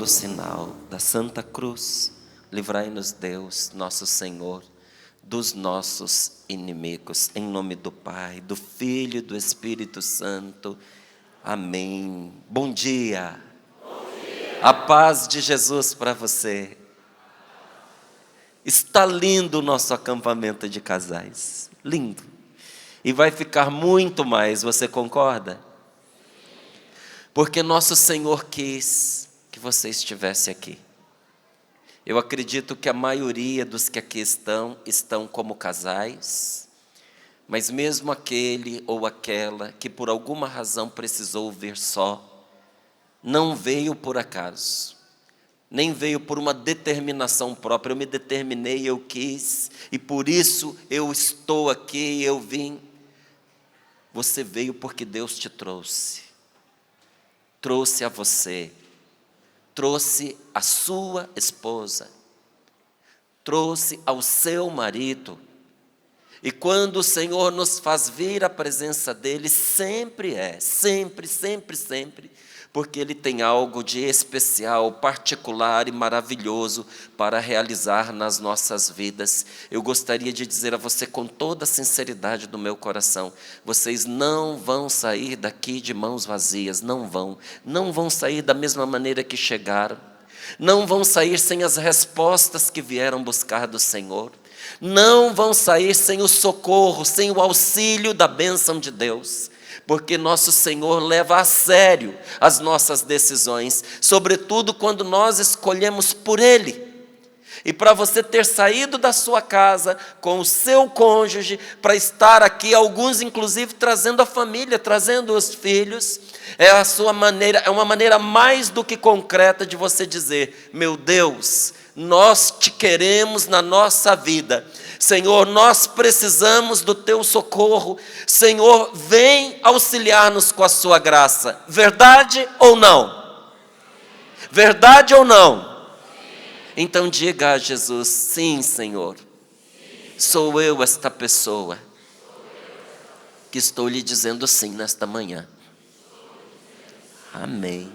pelo sinal da Santa Cruz, livrai-nos Deus, nosso Senhor, dos nossos inimigos. Em nome do Pai, do Filho e do Espírito Santo. Amém. Bom dia. A paz de Jesus para você. Está lindo o nosso acampamento de casais. Lindo. E vai ficar muito mais, você concorda? Porque nosso Senhor quis que você estivesse aqui. Eu acredito que a maioria dos que aqui estão como casais, mas mesmo aquele ou aquela que por alguma razão precisou vir só, não veio por acaso, nem veio por uma determinação própria. Eu me determinei, eu quis, e por isso eu estou aqui, eu vim. Você veio porque Deus te trouxe a você, trouxe a sua esposa, trouxe ao seu marido. E quando o Senhor nos faz vir à presença dEle, sempre, porque Ele tem algo de especial, particular e maravilhoso para realizar nas nossas vidas. Eu gostaria de dizer a você com toda a sinceridade do meu coração, vocês não vão sair daqui de mãos vazias, não vão sair da mesma maneira que chegaram, não vão sair sem as respostas que vieram buscar do Senhor, não vão sair sem o socorro, sem o auxílio da bênção de Deus, porque nosso Senhor leva a sério as nossas decisões, sobretudo quando nós escolhemos por Ele. E para você ter saído da sua casa com o seu cônjuge, para estar aqui, alguns inclusive trazendo a família, trazendo os filhos, é uma maneira mais do que concreta de você dizer: meu Deus, nós te queremos na nossa vida. Senhor, nós precisamos do teu socorro. Senhor, vem auxiliar-nos com a sua graça. Verdade ou não? Verdade ou não? Então diga a Jesus: sim, Senhor, sou eu esta pessoa que estou lhe dizendo sim nesta manhã. Amém.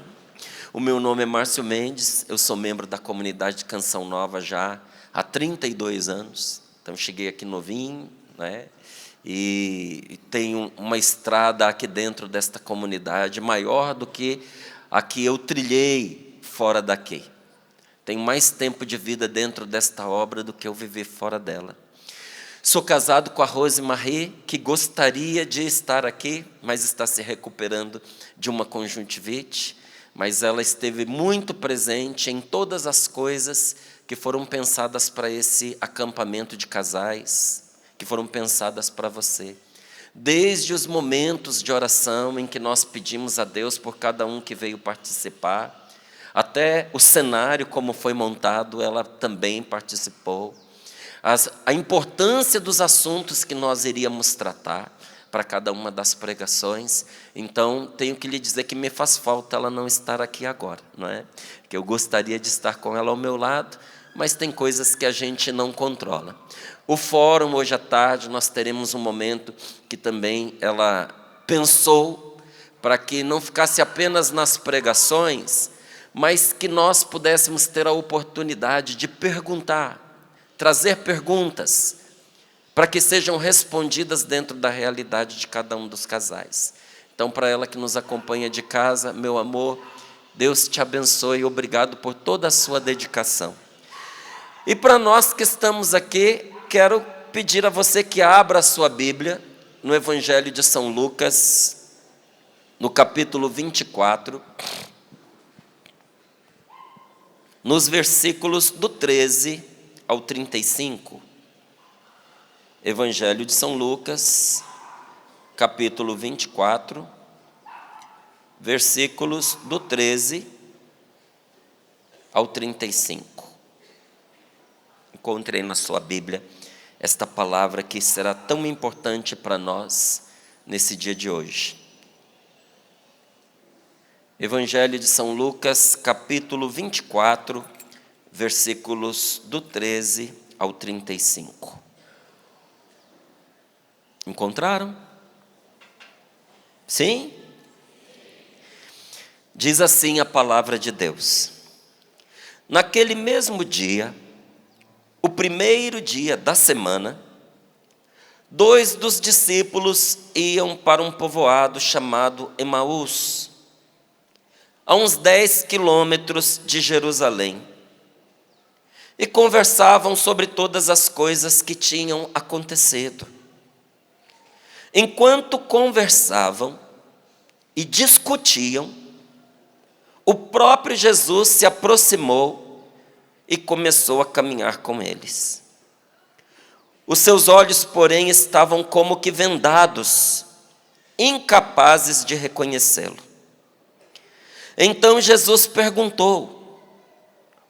O meu nome é Márcio Mendes, eu sou membro da comunidade de Canção Nova já há 32 anos. Então cheguei aqui novinho, né? E tenho uma estrada aqui dentro desta comunidade maior do que a que eu trilhei fora daqui. Tenho mais tempo de vida dentro desta obra do que eu vivi fora dela. Sou casado com a Rose Marie, que gostaria de estar aqui, mas está se recuperando de uma conjuntivite. Mas ela esteve muito presente em todas as coisas que foram pensadas para esse acampamento de casais, que foram pensadas para você. Desde os momentos de oração em que nós pedimos a Deus por cada um que veio participar, até o cenário como foi montado, ela também participou. A importância dos assuntos que nós iríamos tratar para cada uma das pregações. Então, tenho que lhe dizer que me faz falta ela não estar aqui agora, não é? Que eu gostaria de estar com ela ao meu lado, mas tem coisas que a gente não controla. O fórum, hoje à tarde, nós teremos um momento que também ela pensou para que não ficasse apenas nas pregações, mas que nós pudéssemos ter a oportunidade de perguntar, trazer perguntas, para que sejam respondidas dentro da realidade de cada um dos casais. Então, para ela que nos acompanha de casa, meu amor, Deus te abençoe, obrigado por toda a sua dedicação. E para nós que estamos aqui, quero pedir a você que abra a sua Bíblia no Evangelho de São Lucas, no capítulo 24, nos versículos do 13 ao 35. Evangelho de São Lucas, capítulo 24, versículos do 13 ao 35. Encontrei na sua Bíblia esta palavra que será tão importante para nós nesse dia de hoje. Evangelho de São Lucas, capítulo 24, versículos do 13 ao 35. Encontraram? Sim? Diz assim a palavra de Deus: Naquele mesmo dia, o primeiro dia da semana, 2 dos discípulos iam para um povoado chamado Emaús, a uns 10 quilômetros de Jerusalém, e conversavam sobre todas as coisas que tinham acontecido. Enquanto conversavam e discutiam, o próprio Jesus se aproximou e começou a caminhar com eles. Os seus olhos, porém, estavam como que vendados, incapazes de reconhecê-lo. Então Jesus perguntou: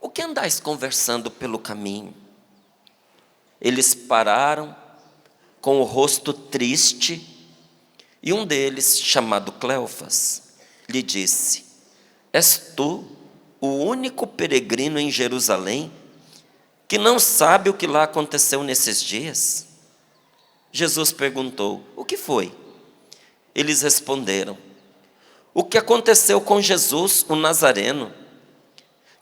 o que andais conversando pelo caminho? Eles pararam, com o rosto triste, e um deles, chamado Cleofas, lhe disse: és tu o único peregrino em Jerusalém que não sabe o que lá aconteceu nesses dias? Jesus perguntou: o que foi? Eles responderam: o que aconteceu com Jesus, o Nazareno,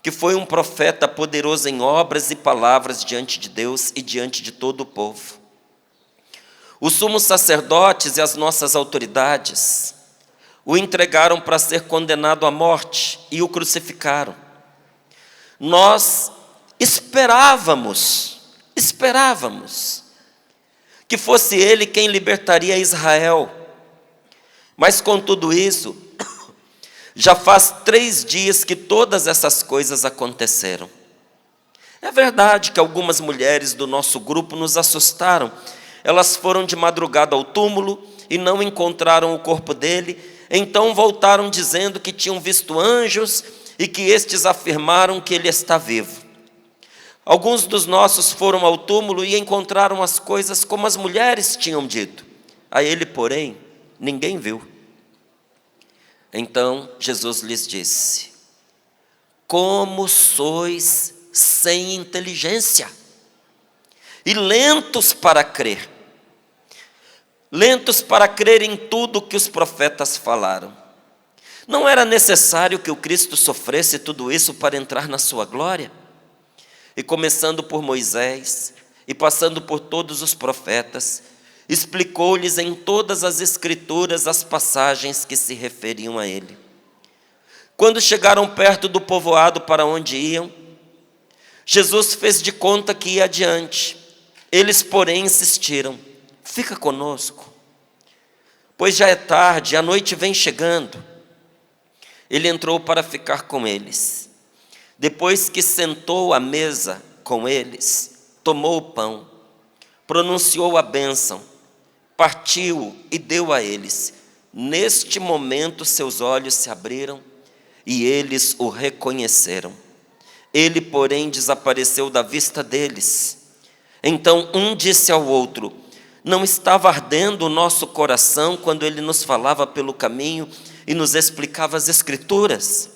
que foi um profeta poderoso em obras e palavras diante de Deus e diante de todo o povo. Os sumos sacerdotes e as nossas autoridades o entregaram para ser condenado à morte e o crucificaram. Nós esperávamos que fosse ele quem libertaria Israel. Mas com tudo isso, já faz 3 dias que todas essas coisas aconteceram. É verdade que algumas mulheres do nosso grupo nos assustaram. Elas foram de madrugada ao túmulo e não encontraram o corpo dele. Então voltaram dizendo que tinham visto anjos e que estes afirmaram que ele está vivo. Alguns dos nossos foram ao túmulo e encontraram as coisas como as mulheres tinham dito. A ele, porém, ninguém viu. Então Jesus lhes disse: como sois sem inteligência e lentos para crer em tudo que os profetas falaram. Não era necessário que o Cristo sofresse tudo isso para entrar na sua glória? E começando por Moisés e passando por todos os profetas, explicou-lhes em todas as Escrituras as passagens que se referiam a ele. Quando chegaram perto do povoado para onde iam, Jesus fez de conta que ia adiante. Eles, porém, insistiram: fica conosco, pois já é tarde, a noite vem chegando. Ele entrou para ficar com eles. Depois que sentou à mesa com eles, tomou o pão, pronunciou a bênção, partiu e deu a eles. Neste momento seus olhos se abriram e eles o reconheceram. Ele, porém, desapareceu da vista deles. Então um disse ao outro: não estava ardendo o nosso coração quando ele nos falava pelo caminho e nos explicava as Escrituras?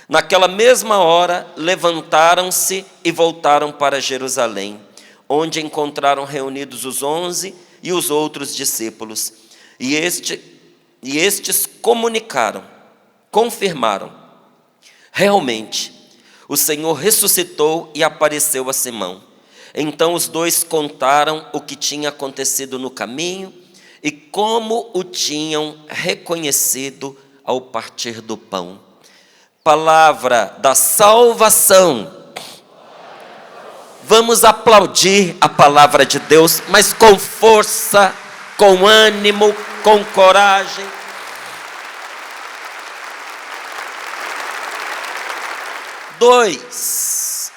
Naquela mesma hora, levantaram-se e voltaram para Jerusalém, onde encontraram reunidos os 11 e os outros discípulos. E estes confirmaram: realmente, o Senhor ressuscitou e apareceu a Simão. Então os 2 contaram o que tinha acontecido no caminho e como o tinham reconhecido ao partir do pão. Palavra da salvação. Vamos aplaudir a palavra de Deus, mas com força, com ânimo, com coragem. Dois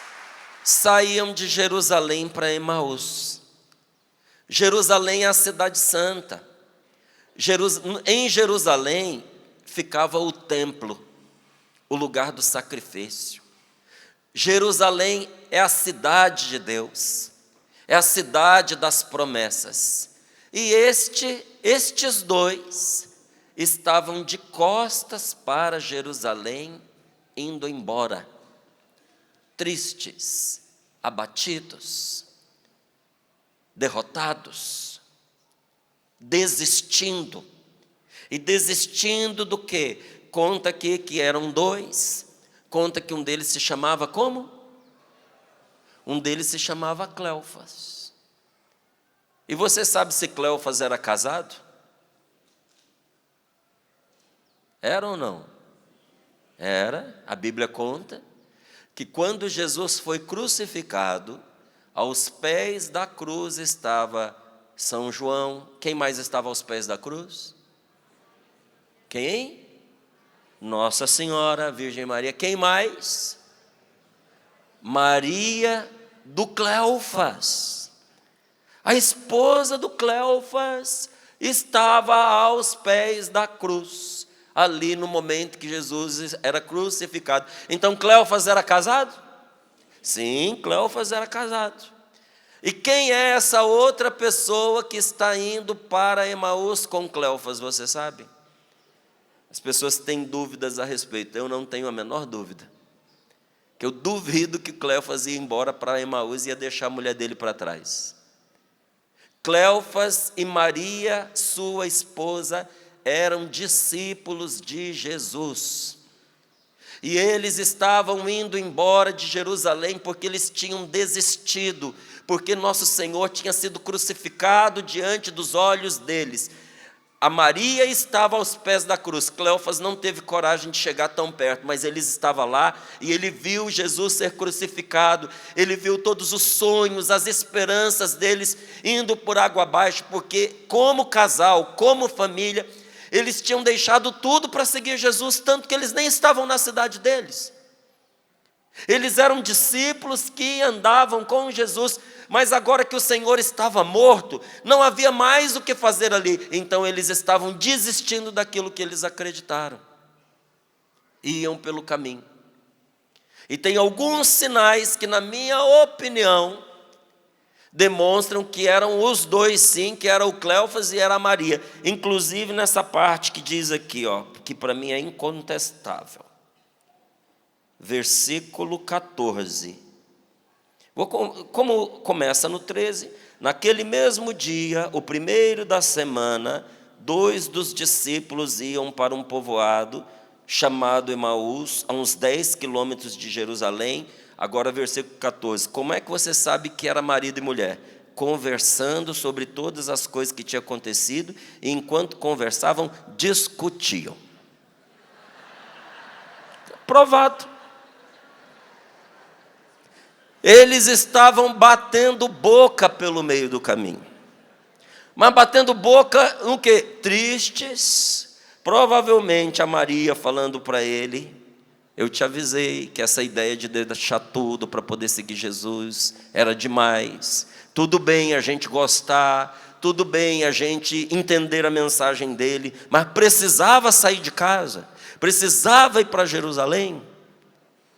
saíam de Jerusalém para Emaús. Jerusalém é a cidade santa. Em Jerusalém ficava o templo, o lugar do sacrifício. Jerusalém é a cidade de Deus, é a cidade das promessas. E estes 2 estavam de costas para Jerusalém, indo embora, tristes, abatidos, derrotados, desistindo. E desistindo do quê? Conta aqui que eram 2, conta que um deles se chamava como? Um deles se chamava Cleofas. E você sabe se Cleofas era casado? Era ou não? Era. A Bíblia conta que quando Jesus foi crucificado, aos pés da cruz estava São João. Quem mais estava aos pés da cruz? Quem? Nossa Senhora, Virgem Maria. Quem mais? Maria do Cleofas. A esposa do Cleofas estava aos pés da cruz, ali no momento que Jesus era crucificado. Então Cleofas era casado? Sim, Cleofas era casado. E quem é essa outra pessoa que está indo para Emaús com Cleofas, você sabe? As pessoas têm dúvidas a respeito, eu não tenho a menor dúvida. Que eu duvido que Cleofas ia embora para Emaús e ia deixar a mulher dele para trás. Cleofas e Maria, sua esposa, eram discípulos de Jesus. E eles estavam indo embora de Jerusalém porque eles tinham desistido, porque nosso Senhor tinha sido crucificado diante dos olhos deles. A Maria estava aos pés da cruz. Cleofas não teve coragem de chegar tão perto, mas ele estava lá e ele viu Jesus ser crucificado. Ele viu todos os sonhos, as esperanças deles indo por água abaixo, porque como casal, como família, eles tinham deixado tudo para seguir Jesus, tanto que eles nem estavam na cidade deles. Eles eram discípulos que andavam com Jesus, mas agora que o Senhor estava morto, não havia mais o que fazer ali. Então eles estavam desistindo daquilo que eles acreditaram. Iam pelo caminho. E tem alguns sinais que, na minha opinião, demonstram que eram os dois sim, que era o Cleofas e era a Maria. Inclusive nessa parte que diz aqui, que para mim é incontestável. Versículo 14. Como começa no 13, naquele mesmo dia, o primeiro da semana, 2 dos discípulos iam para um povoado chamado Emaús, a uns 10 quilômetros de Jerusalém. Agora versículo 14, como é que você sabe que era marido e mulher? Conversando sobre todas as coisas que tinham acontecido, e enquanto conversavam, discutiam. Provado. Eles estavam batendo boca pelo meio do caminho. Mas batendo boca no quê? Tristes. Provavelmente a Maria falando para ele, eu te avisei que essa ideia de deixar tudo para poder seguir Jesus era demais. Tudo bem a gente gostar, tudo bem a gente entender a mensagem dele, mas precisava sair de casa, precisava ir para Jerusalém.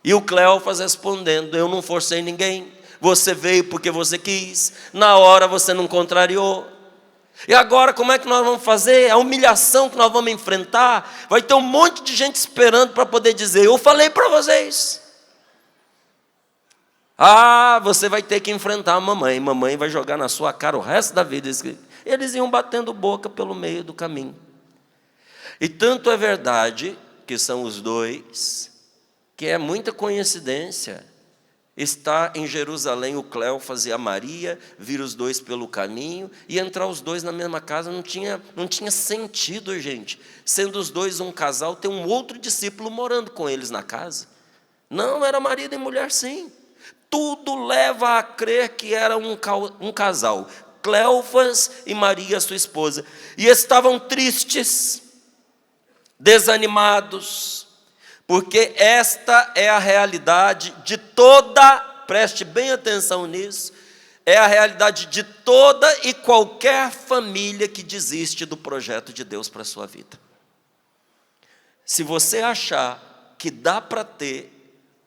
E o Cleofas respondendo, eu não forcei ninguém, você veio porque você quis, na hora você não contrariou. E agora como é que nós vamos fazer? A humilhação que nós vamos enfrentar, vai ter um monte de gente esperando para poder dizer, eu falei para vocês. Você vai ter que enfrentar a mamãe vai jogar na sua cara o resto da vida. Eles iam batendo boca pelo meio do caminho. E tanto é verdade que são os dois, que é muita coincidência, está em Jerusalém o Cleofas e a Maria, vir os dois pelo caminho, e entrar os dois na mesma casa não tinha sentido, gente. Sendo os dois um casal, ter um outro discípulo morando com eles na casa. Não, era marido e mulher sim. Tudo leva a crer que era um casal, Cleofas e Maria, sua esposa. E estavam tristes, desanimados, porque esta é a realidade de toda, preste bem atenção nisso, é a realidade de toda e qualquer família que desiste do projeto de Deus para a sua vida. Se você achar que dá para ter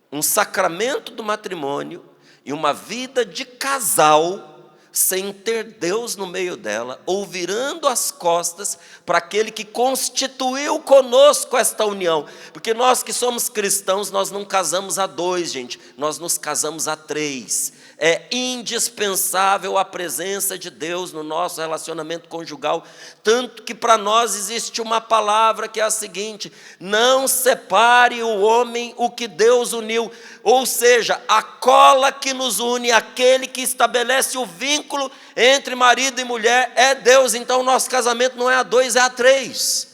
um sacramento do matrimônio e uma vida de casal sem ter Deus no meio dela, ou virando as costas para aquele que constituiu conosco esta união. Porque nós que somos cristãos, nós não casamos a dois, gente, nós nos casamos a três. É indispensável a presença de Deus no nosso relacionamento conjugal, tanto que para nós existe uma palavra que é a seguinte: não separe o homem o que Deus uniu. Ou seja, a cola que nos une, aquele que estabelece o vínculo entre marido e mulher é Deus. Então o nosso casamento não é a dois, é a três.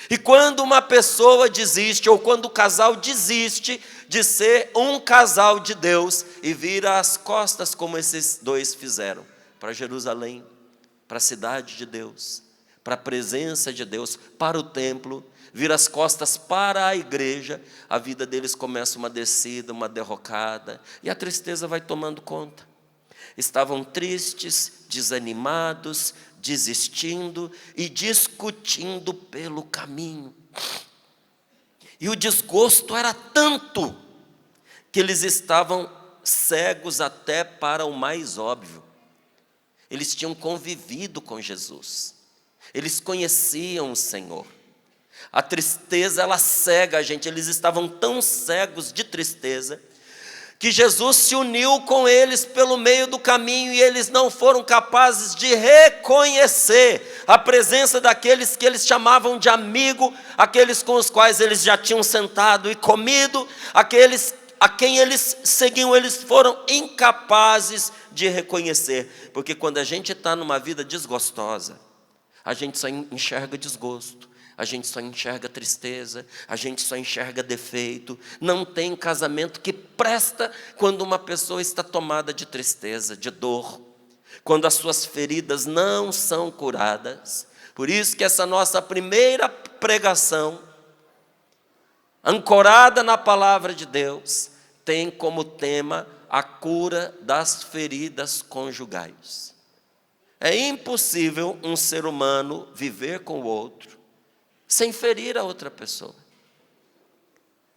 E quando uma pessoa desiste, ou quando o casal desiste de ser um casal de Deus e vira as costas, como esses dois fizeram, para Jerusalém, para a cidade de Deus, para a presença de Deus, para o templo, vira as costas para a igreja, a vida deles começa uma descida, uma derrocada, e a tristeza vai tomando conta. Estavam tristes, desanimados, desistindo e discutindo pelo caminho. E o desgosto era tanto que eles estavam cegos até para o mais óbvio. Eles tinham convivido com Jesus, eles conheciam o Senhor. A tristeza, ela cega a gente. Eles estavam tão cegos de tristeza que Jesus se uniu com eles pelo meio do caminho, e eles não foram capazes de reconhecer a presença daqueles que eles chamavam de amigo, aqueles com os quais eles já tinham sentado e comido, aqueles a quem eles seguiam. Eles foram incapazes de reconhecer, porque quando a gente está numa vida desgostosa, a gente só enxerga desgosto, a gente só enxerga tristeza, a gente só enxerga defeito. Não tem casamento que presta quando uma pessoa está tomada de tristeza, de dor, quando as suas feridas não são curadas. Por isso que essa nossa primeira pregação, ancorada na palavra de Deus, tem como tema a cura das feridas conjugais. É impossível um ser humano viver com o outro sem ferir a outra pessoa.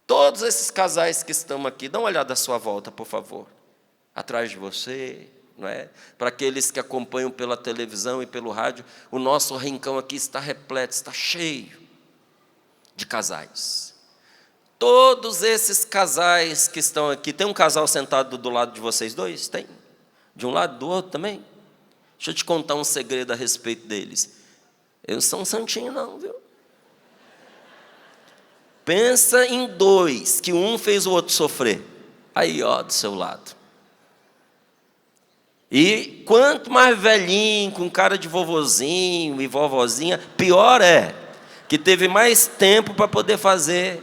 Todos esses casais que estão aqui, dá uma olhada à sua volta, por favor, atrás de você, não é? Para aqueles que acompanham pela televisão e pelo rádio, o nosso rincão aqui está repleto, está cheio de casais. Todos esses casais que estão aqui, tem um casal sentado do lado de vocês dois? Tem? De um lado do outro também? Deixa eu te contar um segredo a respeito deles. Eles não são santinhos não, viu? Pensa em dois, que um fez o outro sofrer. Aí, ó, do seu lado. E quanto mais velhinho, com cara de vovozinho e vovozinha, pior é, que teve mais tempo para poder fazer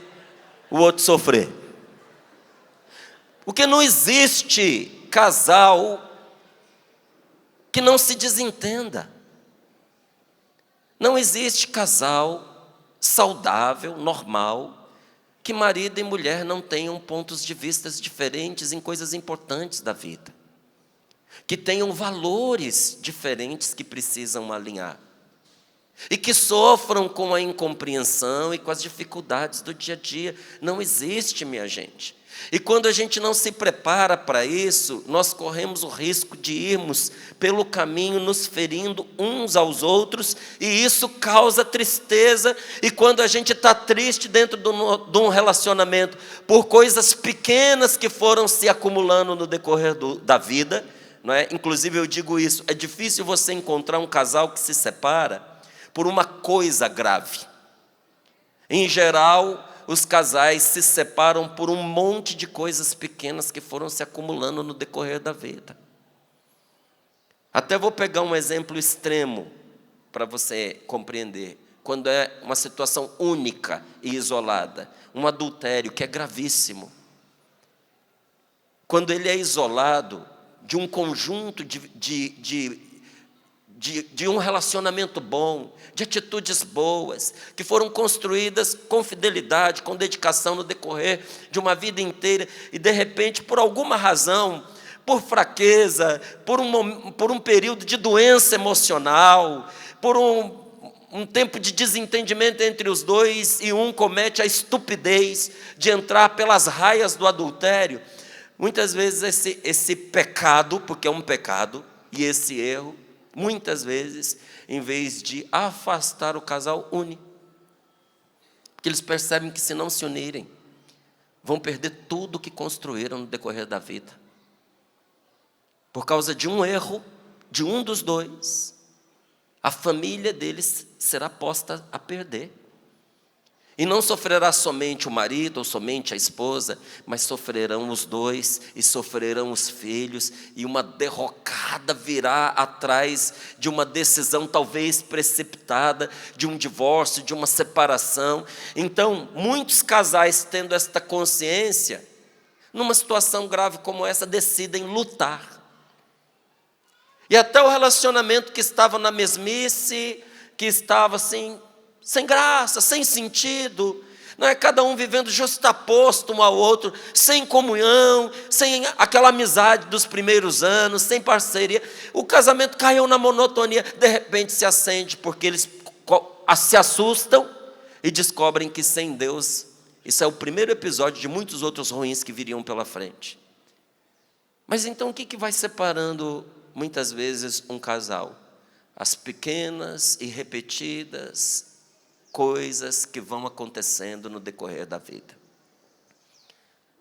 o outro sofrer. Porque não existe casal que não se desentenda. Não existe casal saudável, normal, que marido e mulher não tenham pontos de vista diferentes em coisas importantes da vida, que tenham valores diferentes que precisam alinhar, e que sofram com a incompreensão e com as dificuldades do dia a dia. Não existe, minha gente. E quando a gente não se prepara para isso, nós corremos o risco de irmos pelo caminho nos ferindo uns aos outros, e isso causa tristeza. E quando a gente está triste dentro de um relacionamento por coisas pequenas que foram se acumulando no decorrer da vida, não é? Inclusive eu digo isso, é difícil você encontrar um casal que se separa por uma coisa grave. Em geral, os casais se separam por um monte de coisas pequenas que foram se acumulando no decorrer da vida. Até vou pegar um exemplo extremo para você compreender. Quando é uma situação única e isolada, um adultério que é gravíssimo. Quando ele é isolado de um conjunto de um relacionamento bom, de atitudes boas, que foram construídas com fidelidade, com dedicação no decorrer de uma vida inteira, e de repente, por alguma razão, por fraqueza, por um período de doença emocional, por um tempo de desentendimento entre os dois, e um comete a estupidez de entrar pelas raias do adultério, muitas vezes esse pecado, porque é um pecado, E esse erro, muitas vezes, em vez de afastar o casal, une. Porque eles percebem que se não se unirem, vão perder tudo que construíram no decorrer da vida. Por causa de um erro de um dos dois, a família deles será posta a perder. E não sofrerá somente o marido ou somente a esposa, mas sofrerão os dois e sofrerão os filhos, e uma derrocada virá atrás de uma decisão talvez precipitada, de um divórcio, de uma separação. Então, muitos casais, tendo esta consciência, numa situação grave como essa, decidem lutar. E até o relacionamento que estava na mesmice, que estava assim, sem graça, sem sentido, não é? Cada um vivendo justaposto um ao outro, sem comunhão, sem aquela amizade dos primeiros anos, sem parceria. O casamento caiu na monotonia, de repente se acende, porque eles se assustam e descobrem que sem Deus, isso é o primeiro episódio de muitos outros ruins que viriam pela frente. Mas então o que vai separando muitas vezes um casal? As pequenas e repetidas coisas que vão acontecendo no decorrer da vida.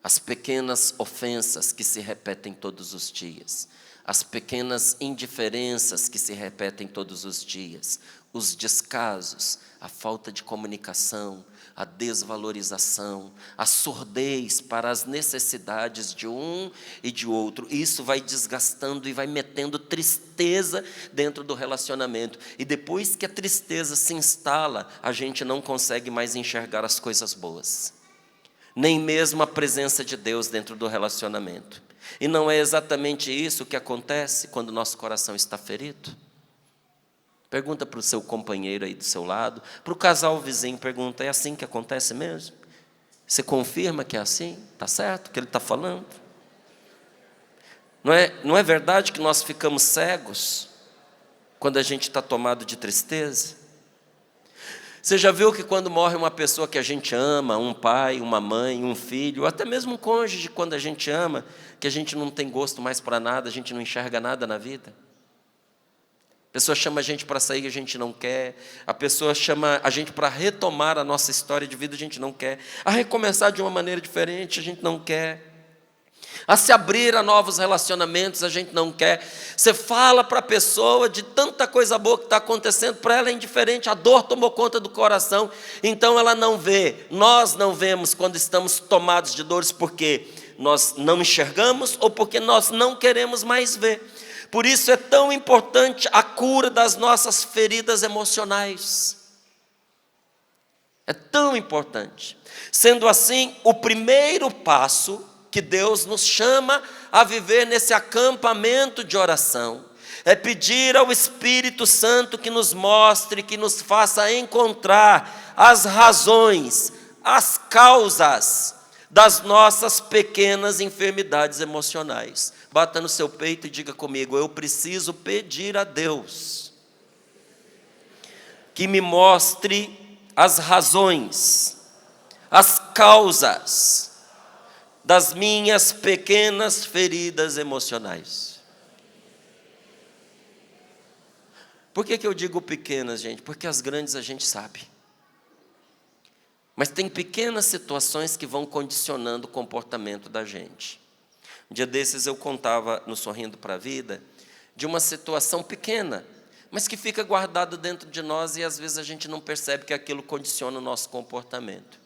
As pequenas ofensas que se repetem todos os dias. As pequenas indiferenças que se repetem todos os dias. Os descasos, a falta de comunicação, a desvalorização, a surdez para as necessidades de um e de outro. Isso vai desgastando e vai metendo tristeza dentro do relacionamento. E depois que a tristeza se instala, a gente não consegue mais enxergar as coisas boas. Nem mesmo a presença de Deus dentro do relacionamento. E não é exatamente isso que acontece quando o nosso coração está ferido? Pergunta para o seu companheiro aí do seu lado, para o casal vizinho, pergunta, é assim que acontece mesmo? Você confirma que é assim? Está certo o que ele está falando? Não é verdade que nós ficamos cegos quando a gente está tomado de tristeza? Você já viu que quando morre uma pessoa que a gente ama, um pai, uma mãe, um filho, ou até mesmo um cônjuge, quando a gente ama, que a gente não tem gosto mais para nada, a gente não enxerga nada na vida? A pessoa chama a gente para sair, a gente não quer. A pessoa chama a gente para retomar a nossa história de vida, a gente não quer. A recomeçar de uma maneira diferente, a gente não quer. A se abrir a novos relacionamentos, a gente não quer. Você fala para a pessoa de tanta coisa boa que está acontecendo, para ela é indiferente, a dor tomou conta do coração, então ela não vê. Nós não vemos quando estamos tomados de dores, porque nós não enxergamos ou porque nós não queremos mais ver. Por isso é tão importante a cura das nossas feridas emocionais. É tão importante. Sendo assim, o primeiro passo que Deus nos chama a viver nesse acampamento de oração é pedir ao Espírito Santo que nos mostre, que nos faça encontrar as razões, as causas das nossas pequenas enfermidades emocionais. Bata no seu peito e diga comigo, eu preciso pedir a Deus que me mostre as razões, as causas das minhas pequenas feridas emocionais. Por que eu digo pequenas, gente? Porque as grandes a gente sabe. Mas tem pequenas situações que vão condicionando o comportamento da gente. Um dia desses eu contava no Sorrindo para a Vida de uma situação pequena, mas que fica guardada dentro de nós e às vezes a gente não percebe que aquilo condiciona o nosso comportamento.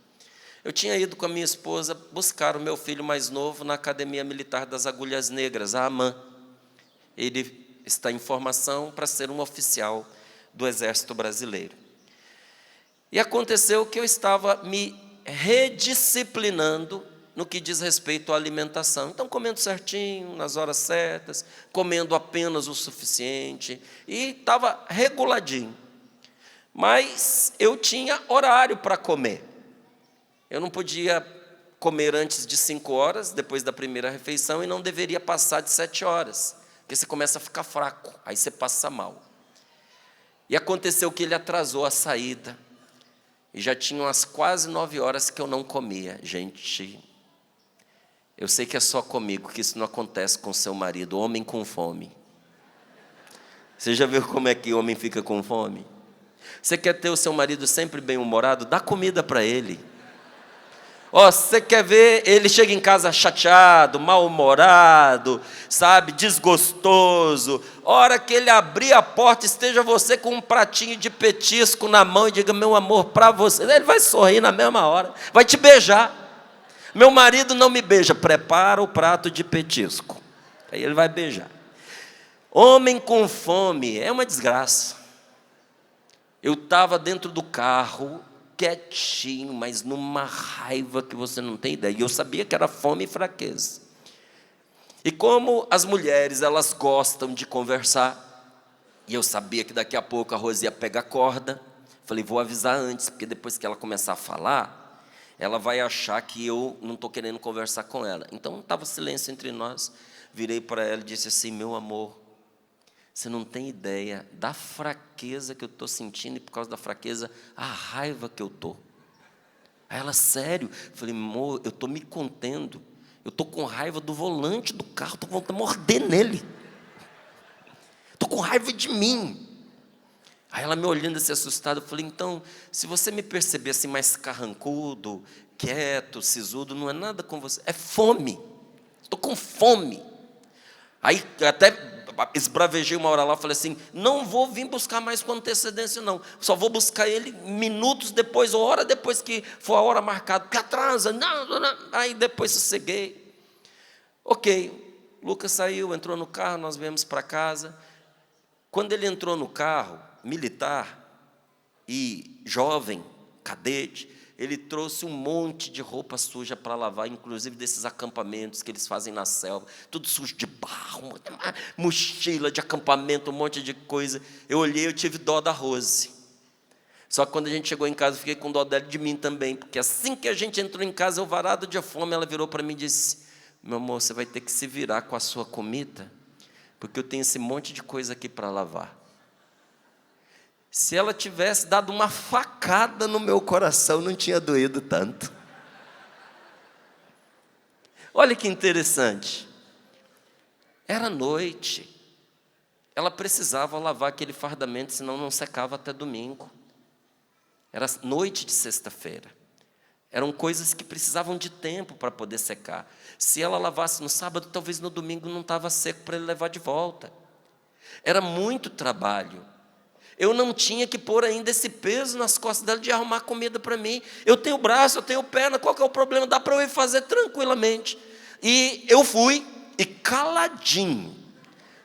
Eu tinha ido com a minha esposa buscar o meu filho mais novo na Academia Militar das Agulhas Negras, a AMAN. Ele está em formação para ser um oficial do Exército Brasileiro. E aconteceu que eu estava me redisciplinando no que diz respeito à alimentação. Então, comendo certinho, nas horas certas, comendo apenas o suficiente, e estava reguladinho. Mas eu tinha horário para comer. Eu não podia comer antes de 5 horas, depois da primeira refeição, e não deveria passar de 7 horas, porque você começa a ficar fraco, aí você passa mal. E aconteceu que ele atrasou a saída, e já tinham as quase 9 horas que eu não comia. Gente, eu sei que é só comigo que isso não acontece com seu marido, homem com fome. Você já viu como é que o homem fica com fome? Você quer ter o seu marido sempre bem-humorado? Dá comida para ele. Você quer ver, ele chega em casa chateado, mal-humorado, sabe, desgostoso. Hora que ele abrir a porta, esteja você com um pratinho de petisco na mão e diga, meu amor, para você. Ele vai sorrir na mesma hora, vai te beijar. Meu marido não me beija, prepara o prato de petisco. Aí ele vai beijar. Homem com fome é uma desgraça. Eu estava dentro do carro, quietinho, mas numa raiva que você não tem ideia. E eu sabia que era fome e fraqueza. E como as mulheres, elas gostam de conversar, e eu sabia que daqui a pouco a Rose ia pegar corda, falei, vou avisar antes, porque depois que ela começar a falar, ela vai achar que eu não estou querendo conversar com ela. Então, estava silêncio entre nós, virei para ela e disse assim, meu amor, você não tem ideia da fraqueza que eu estou sentindo, e por causa da fraqueza, a raiva que eu estou. Aí ela, sério? Eu falei, amor, eu estou me contendo. Eu estou com raiva do volante do carro, estou com vontade de morder nele. Estou com raiva de mim. Aí ela me olhando assim assustada, eu falei, então, se você me perceber assim mais carrancudo, quieto, sisudo, não é nada com você, é fome. Estou com fome. Aí até esbravejei uma hora lá, falei assim, não vou vir buscar mais com antecedência não, só vou buscar ele minutos depois, ou hora depois que for a hora marcada, porque atrasa, não. Aí depois sosseguei. Ok, Lucas saiu, entrou no carro, nós viemos para casa. Quando ele entrou no carro, militar e jovem, cadete, ele trouxe um monte de roupa suja para lavar, inclusive desses acampamentos que eles fazem na selva, tudo sujo de barro, uma mochila de acampamento, um monte de coisa. Eu olhei, eu tive dó da Rose. Só que quando a gente chegou em casa, eu fiquei com dó dela de mim também, porque assim que a gente entrou em casa, eu varado de fome, ela virou para mim e disse, meu amor, você vai ter que se virar com a sua comida, porque eu tenho esse monte de coisa aqui para lavar. Se ela tivesse dado uma facada no meu coração, não tinha doído tanto. Olha que interessante. Era noite. Ela precisava lavar aquele fardamento, senão não secava até domingo. Era noite de sexta-feira. Eram coisas que precisavam de tempo para poder secar. Se ela lavasse no sábado, talvez no domingo não estava seco para ele levar de volta. Era muito trabalho. Eu não tinha que pôr ainda esse peso nas costas dela de arrumar comida para mim. Eu tenho braço, eu tenho perna, qual que é o problema? Dá para eu ir fazer tranquilamente. E eu fui, e caladinho.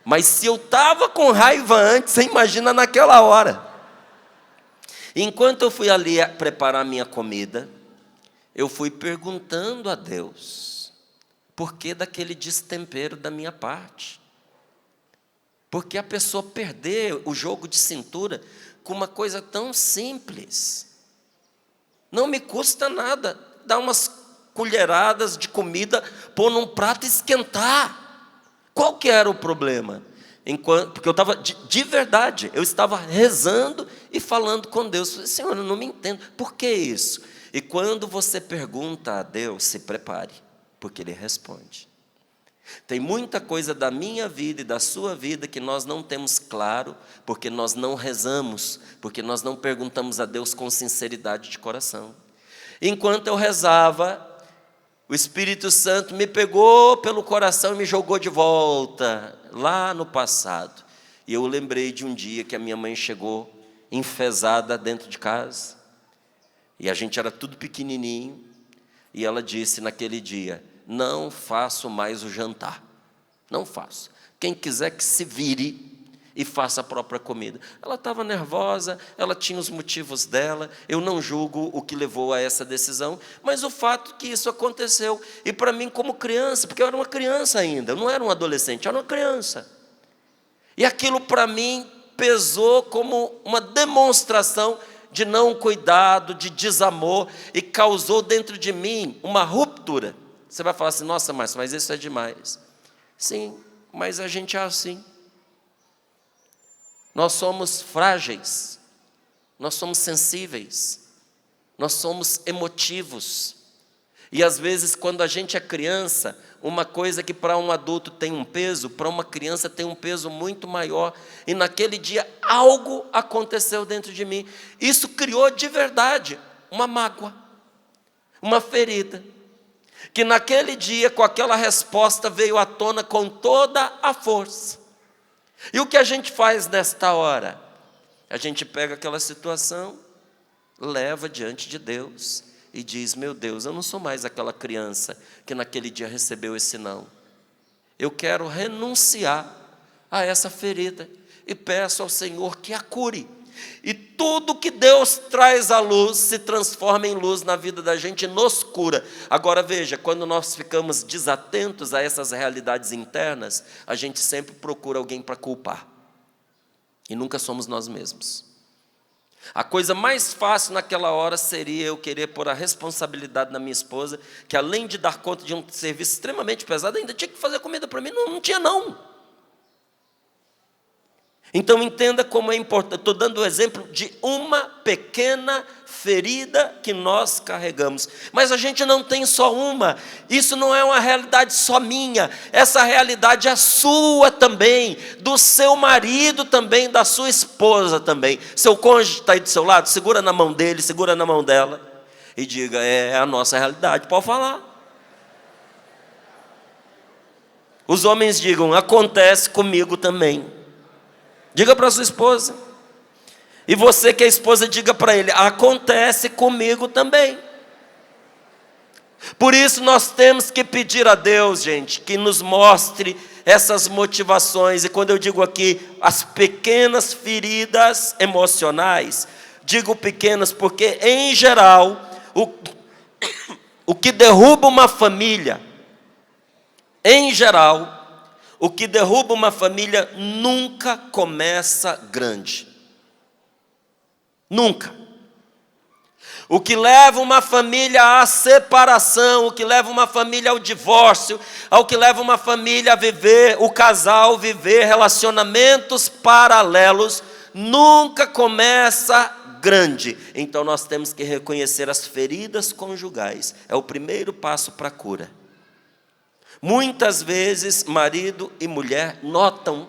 Mas se eu estava com raiva antes, você imagina naquela hora. Enquanto eu fui ali preparar minha comida, eu fui perguntando a Deus, por que daquele destempero da minha parte? Porque a pessoa perder o jogo de cintura com uma coisa tão simples. Não me custa nada dar umas colheradas de comida, pôr num prato e esquentar. Qual que era o problema? Porque eu estava, de verdade, eu estava rezando e falando com Deus. Falei, Senhor, eu não me entendo, por que isso? E quando você pergunta a Deus, se prepare, porque Ele responde. Tem muita coisa da minha vida e da sua vida que nós não temos claro, porque nós não rezamos, porque nós não perguntamos a Deus com sinceridade de coração. Enquanto eu rezava, o Espírito Santo me pegou pelo coração e me jogou de volta, lá no passado. E eu lembrei de um dia que a minha mãe chegou enfesada dentro de casa, e a gente era tudo pequenininho, e ela disse naquele dia, não faço mais o jantar, não faço. Quem quiser que se vire e faça a própria comida. Ela estava nervosa, ela tinha os motivos dela, eu não julgo o que levou a essa decisão, mas o fato que isso aconteceu, e para mim como criança, porque eu era uma criança ainda, eu não era um adolescente, eu era uma criança, e aquilo para mim pesou como uma demonstração de não cuidado, de desamor, e causou dentro de mim uma ruptura. Você vai falar assim, nossa, Márcio, mas isso é demais. Sim, mas a gente é assim. Nós somos frágeis, nós somos sensíveis, nós somos emotivos. E às vezes, quando a gente é criança, uma coisa que para um adulto tem um peso, para uma criança tem um peso muito maior. E naquele dia algo aconteceu dentro de mim. Isso criou de verdade uma mágoa, uma ferida, que naquele dia, com aquela resposta, veio à tona com toda a força. E o que a gente faz nesta hora? A gente pega aquela situação, leva diante de Deus e diz: meu Deus, eu não sou mais aquela criança que naquele dia recebeu esse não. Eu quero renunciar a essa ferida e peço ao Senhor que a cure. E tudo que Deus traz à luz se transforma em luz na vida da gente e nos cura. Agora veja, quando nós ficamos desatentos a essas realidades internas, a gente sempre procura alguém para culpar. E nunca somos nós mesmos. A coisa mais fácil naquela hora seria eu querer pôr a responsabilidade na minha esposa, que além de dar conta de um serviço extremamente pesado, ainda tinha que fazer comida para mim. Não tinha não. Então entenda como é importante. Estou dando o exemplo de uma pequena ferida que nós carregamos. Mas a gente não tem só uma. Isso não é uma realidade só minha. Essa realidade é sua também, do seu marido também, da sua esposa também. Seu cônjuge está aí do seu lado, segura na mão dele, segura na mão dela e diga: é a nossa realidade. Pode falar. Os homens digam: acontece comigo também. Diga para sua esposa. E você que é esposa, diga para ele: acontece comigo também. Por isso nós temos que pedir a Deus, gente, que nos mostre essas motivações. E quando eu digo aqui as pequenas feridas emocionais, digo pequenas porque, em geral, o que derruba uma família, em geral, o que derruba uma família nunca começa grande. Nunca. O que leva uma família à separação, o que leva uma família ao divórcio, o que leva uma família a viver, o casal viver relacionamentos paralelos, nunca começa grande. Então nós temos que reconhecer as feridas conjugais. É o primeiro passo para a cura. Muitas vezes, marido e mulher notam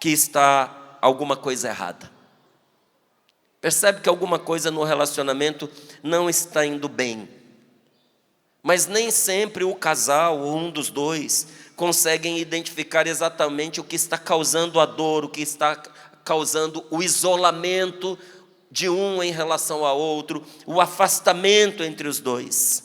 que está alguma coisa errada. Percebe que alguma coisa no relacionamento não está indo bem. Mas nem sempre o casal, ou um dos dois, conseguem identificar exatamente o que está causando a dor, o que está causando o isolamento de um em relação ao outro, o afastamento entre os dois.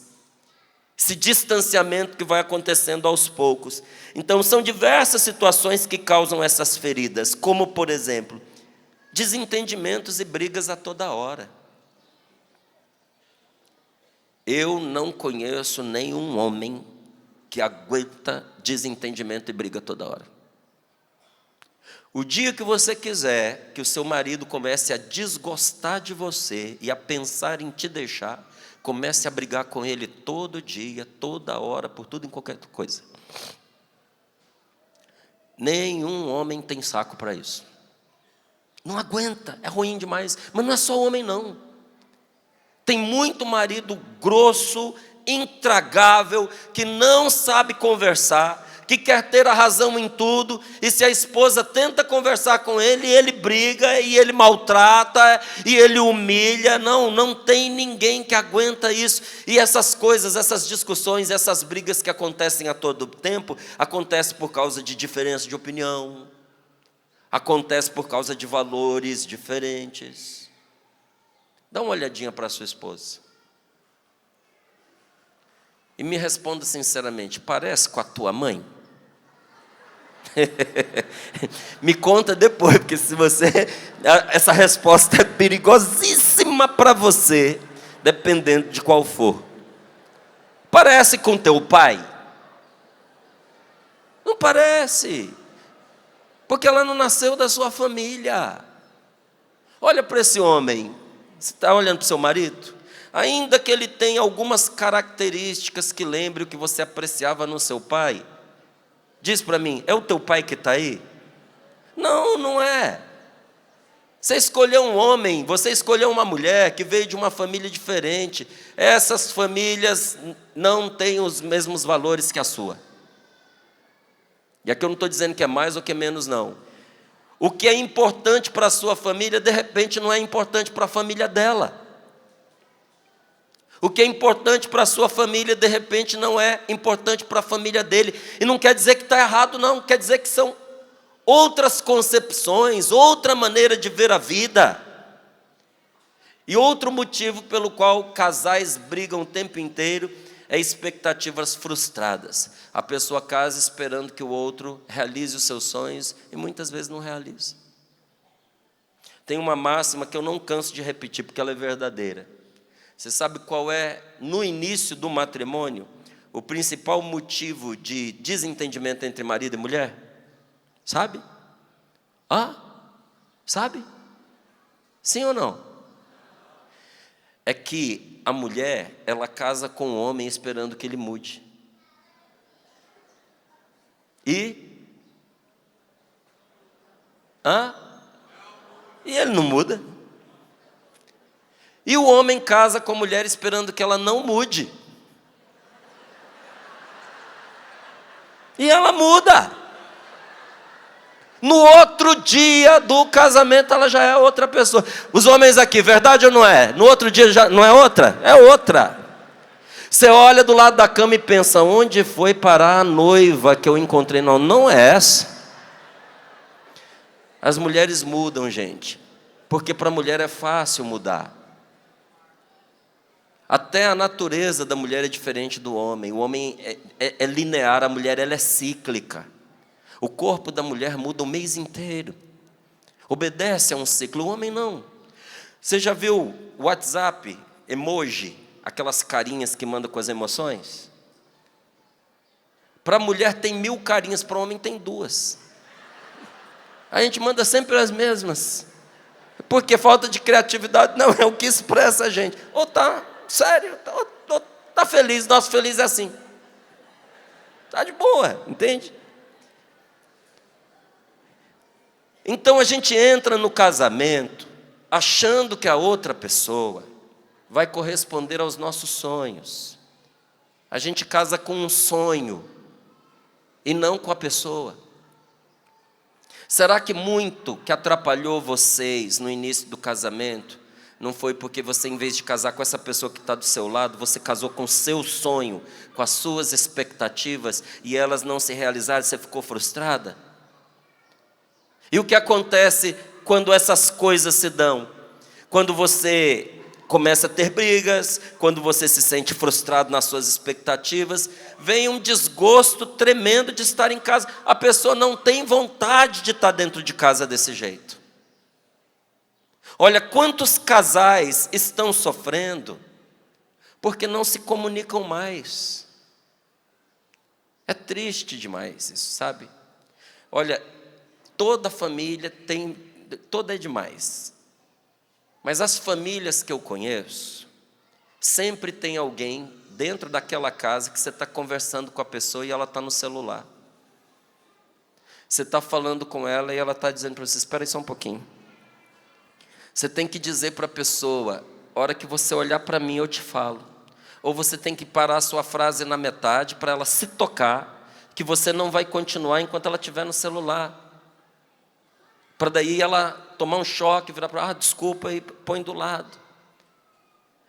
Esse distanciamento que vai acontecendo aos poucos. Então, são diversas situações que causam essas feridas, como, por exemplo, desentendimentos e brigas a toda hora. Eu não conheço nenhum homem que aguenta desentendimento e briga toda hora. O dia que você quiser que o seu marido comece a desgostar de você e a pensar em te deixar, comece a brigar com ele todo dia, toda hora, por tudo e qualquer coisa. Nenhum homem tem saco para isso. Não aguenta, é ruim demais. Mas não é só homem, não. Tem muito marido grosso, intragável, que não sabe conversar, que quer ter a razão em tudo, e se a esposa tenta conversar com ele, ele briga, e ele maltrata, e ele humilha. Não tem ninguém que aguenta isso. E essas coisas, essas discussões, essas brigas que acontecem a todo tempo, acontecem por causa de diferença de opinião, acontece por causa de valores diferentes. Dá uma olhadinha para a sua esposa. E me responda sinceramente: parece com a tua mãe? Me conta depois, porque se você... essa resposta é perigosíssima para você, dependendo de qual for. Parece com teu pai? Não parece. Porque ela não nasceu da sua família. Olha para esse homem. Você está olhando para o seu marido? Ainda que ele tenha algumas características que lembrem o que você apreciava no seu pai, diz para mim: é o teu pai que está aí? Não, não é. Você escolheu um homem, você escolheu uma mulher que veio de uma família diferente. Essas famílias não têm os mesmos valores que a sua. E aqui eu não estou dizendo que é mais ou que é menos, não. O que é importante para a sua família, de repente, não é importante para a família dela. O que é importante para a sua família, de repente, não é importante para a família dele. E não quer dizer que está errado, não. Quer dizer que são outras concepções, outra maneira de ver a vida. E outro motivo pelo qual casais brigam o tempo inteiro é expectativas frustradas. A pessoa casa esperando que o outro realize os seus sonhos e muitas vezes não realiza. Tem uma máxima que eu não canso de repetir porque ela é verdadeira. Você sabe qual é, no início do matrimônio, o principal motivo de desentendimento entre marido e mulher? Sabe? Sabe? Sim ou não? É que a mulher, ela casa com o homem esperando que ele mude. E ele não muda. E o homem casa com a mulher esperando que ela não mude. E ela muda. No outro dia do casamento, ela já é outra pessoa. Os homens aqui, verdade ou não é? No outro dia já não é outra? É outra. Você olha do lado da cama e pensa, onde foi parar a noiva que eu encontrei? Não, não é essa. As mulheres mudam, gente. Porque para a mulher é fácil mudar. Até a natureza da mulher é diferente do homem. O homem é linear, a mulher ela é cíclica. O corpo da mulher muda o mês inteiro. Obedece a um ciclo. O homem não. Você já viu o WhatsApp, emoji, aquelas carinhas que manda com as emoções? Para a mulher tem 1000 carinhas, para o homem tem 2. A gente manda sempre as mesmas. Porque falta de criatividade não é o que expressa a gente. Ou tá sério, ou tá feliz, nosso feliz é assim. Tá de boa, entende? Então a gente entra no casamento achando que a outra pessoa vai corresponder aos nossos sonhos. A gente casa com um sonho e não com a pessoa. Será que muito que atrapalhou vocês no início do casamento não foi porque você, em vez de casar com essa pessoa que está do seu lado, você casou com o seu sonho, com as suas expectativas, e elas não se realizaram, você ficou frustrada? E o que acontece quando essas coisas se dão? Quando você começa a ter brigas, quando você se sente frustrado nas suas expectativas, vem um desgosto tremendo de estar em casa. A pessoa não tem vontade de estar dentro de casa desse jeito. Olha, quantos casais estão sofrendo porque não se comunicam mais. É triste demais isso, sabe? Olha, toda família tem, toda é demais. Mas as famílias que eu conheço, sempre tem alguém dentro daquela casa que você está conversando com a pessoa e ela está no celular. Você está falando com ela e ela está dizendo para você, espera aí só um pouquinho. Você tem que dizer para a pessoa, a hora que você olhar para mim eu te falo. Ou você tem que parar a sua frase na metade para ela se tocar, que você não vai continuar enquanto ela estiver no celular. Para daí ela tomar um choque, virar para desculpa e põe do lado.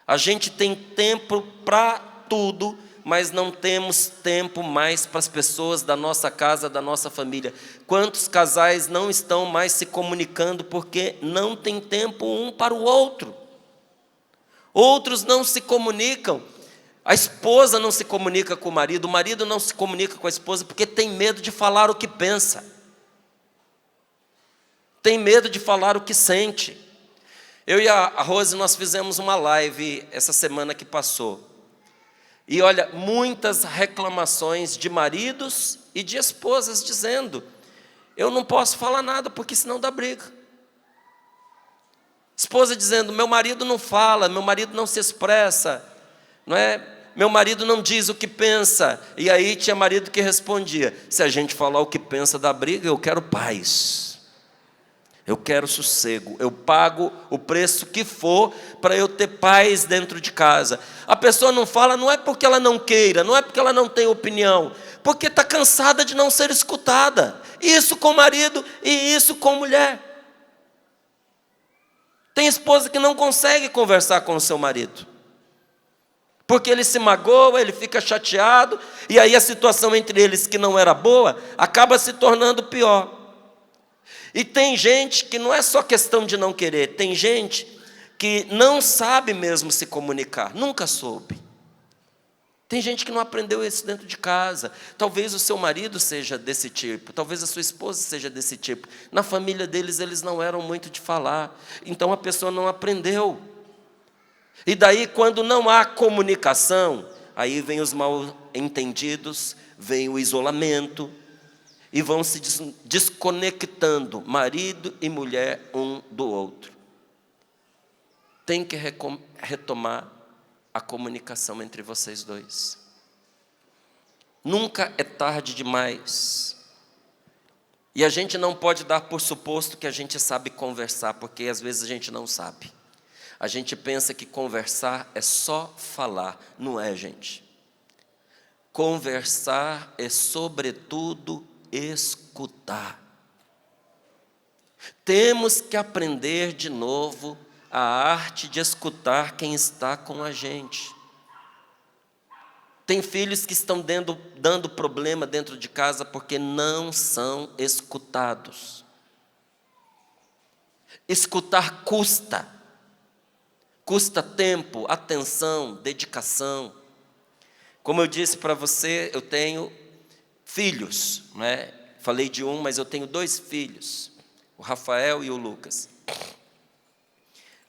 A gente tem tempo para tudo, mas não temos tempo mais para as pessoas da nossa casa, da nossa família. Quantos casais não estão mais se comunicando porque não tem tempo um para o outro? Outros não se comunicam. A esposa não se comunica com o marido não se comunica com a esposa porque tem medo de falar o que pensa. Tem medo de falar o que sente. Eu e a Rose, nós fizemos uma live essa semana que passou. E olha, muitas reclamações de maridos e de esposas dizendo, eu não posso falar nada porque senão dá briga. Esposa dizendo, meu marido não fala, meu marido não se expressa, não é? Meu marido não diz o que pensa. E aí tinha marido que respondia, se a gente falar o que pensa da briga, eu quero paz. Eu quero sossego, eu pago o preço que for para eu ter paz dentro de casa. A pessoa não fala, não é porque ela não queira, não é porque ela não tem opinião, porque está cansada de não ser escutada. Isso com marido e isso com mulher. Tem esposa que não consegue conversar com o seu marido, porque ele se magoa, ele fica chateado, e aí a situação entre eles que não era boa, acaba se tornando pior. E tem gente que não é só questão de não querer, tem gente que não sabe mesmo se comunicar, nunca soube. Tem gente que não aprendeu isso dentro de casa. Talvez o seu marido seja desse tipo, talvez a sua esposa seja desse tipo. Na família deles, eles não eram muito de falar, então a pessoa não aprendeu. E daí, quando não há comunicação, aí vem os mal-entendidos, vem o isolamento, e vão se desconectando, marido e mulher, um do outro. Tem que retomar a comunicação entre vocês dois. Nunca é tarde demais. E a gente não pode dar por suposto que a gente sabe conversar, porque às vezes a gente não sabe. A gente pensa que conversar é só falar. Não é, gente. Conversar é, sobretudo, escutar. Temos que aprender de novo a arte de escutar quem está com a gente. Tem filhos que estão dando problema dentro de casa porque não são escutados. Escutar custa. Custa tempo, atenção, dedicação. Como eu disse para você, eu tenho filhos, né? Falei de um, mas eu tenho 2 filhos, o Rafael e o Lucas.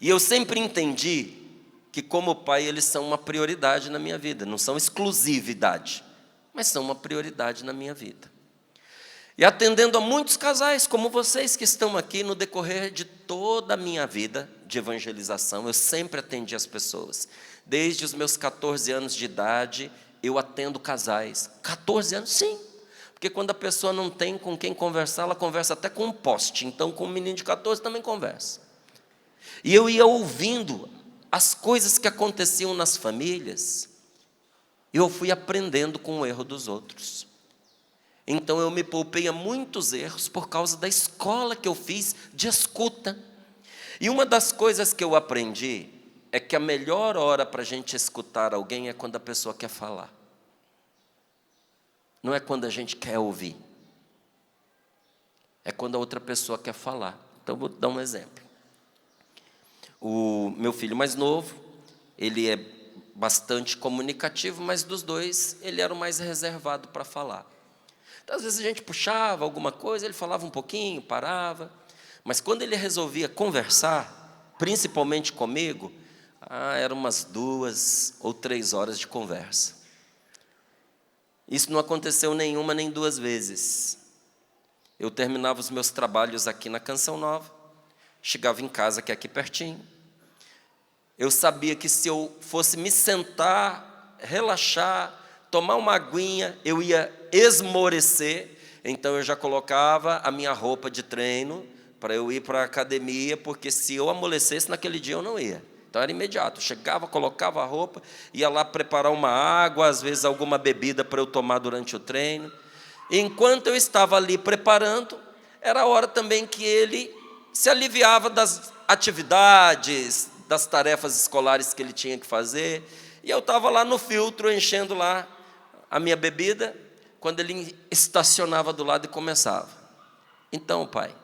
E eu sempre entendi que, como pai, eles são uma prioridade na minha vida. Não são exclusividade, mas são uma prioridade na minha vida. E atendendo a muitos casais, como vocês que estão aqui, no decorrer de toda a minha vida de evangelização, eu sempre atendi as pessoas. Desde os meus 14 anos de idade, eu atendo casais. 14 anos? Sim. Porque quando a pessoa não tem com quem conversar, ela conversa até com um poste. Então, com um menino de 14 também conversa. E eu ia ouvindo as coisas que aconteciam nas famílias, e eu fui aprendendo com o erro dos outros. Então, eu me poupei a muitos erros por causa da escola que eu fiz de escuta. E uma das coisas que eu aprendi é que a melhor hora para a gente escutar alguém é quando a pessoa quer falar. Não é quando a gente quer ouvir. É quando a outra pessoa quer falar. Então, vou dar um exemplo. O meu filho mais novo, ele é bastante comunicativo, mas dos 2, ele era o mais reservado para falar. Então, às vezes a gente puxava alguma coisa, ele falava um pouquinho, parava. Mas quando ele resolvia conversar, principalmente comigo, eram umas 2 ou 3 horas de conversa. Isso não aconteceu nenhuma nem 2 vezes. Eu terminava os meus trabalhos aqui na Canção Nova, chegava em casa, que é aqui pertinho. Eu sabia que se eu fosse me sentar, relaxar, tomar uma aguinha, eu ia esmorecer. Então eu já colocava a minha roupa de treino para eu ir para a academia, porque se eu amolecesse naquele dia eu não ia. Então era imediato, chegava, colocava a roupa, ia lá preparar uma água, às vezes alguma bebida para eu tomar durante o treino. E enquanto eu estava ali preparando, era a hora também que ele se aliviava das atividades, das tarefas escolares que ele tinha que fazer. E eu estava lá no filtro, enchendo lá a minha bebida, quando ele estacionava do lado e começava. Então, pai.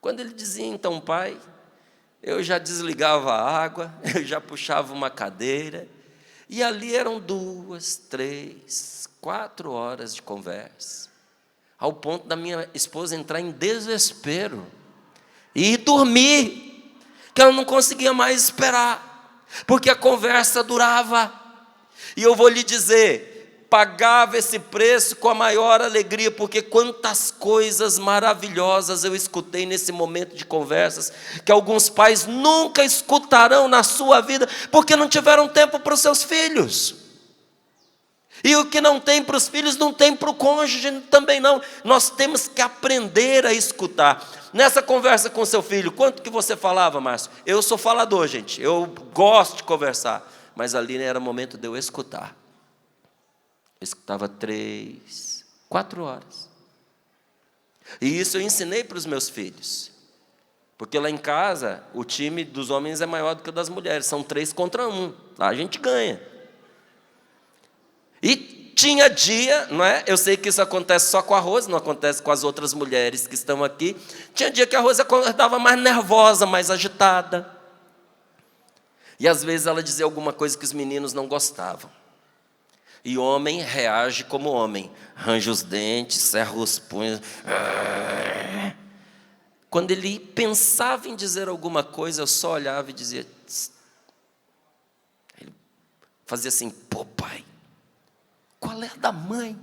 Quando ele dizia, então, pai, eu já desligava a água, eu já puxava uma cadeira, e ali eram 2, 3, 4 horas de conversa, ao ponto da minha esposa entrar em desespero e dormir, que ela não conseguia mais esperar, porque a conversa durava. E eu vou lhe dizer, pagava esse preço com a maior alegria, porque quantas coisas maravilhosas eu escutei nesse momento de conversas, que alguns pais nunca escutarão na sua vida, porque não tiveram tempo para os seus filhos. E o que não tem para os filhos, não tem para o cônjuge também não. Nós temos que aprender a escutar. Nessa conversa com seu filho, quanto que você falava, Márcio? Eu sou falador, gente, eu gosto de conversar. Mas ali era momento de eu escutar. Eu escutava 3, 4 horas. E isso eu ensinei para os meus filhos. Porque lá em casa, o time dos homens é maior do que o das mulheres. São 3 contra 1. Lá a gente ganha. E tinha dia, não é? Eu sei que isso acontece só com a Rose, não acontece com as outras mulheres que estão aqui. Tinha dia que a Rose acordava mais nervosa, mais agitada. E às vezes ela dizia alguma coisa que os meninos não gostavam. E homem reage como homem. Arranja os dentes, cerra os punhos. Quando ele pensava em dizer alguma coisa, eu só olhava e dizia... Tss. Ele fazia assim, pô pai, qual é a da mãe?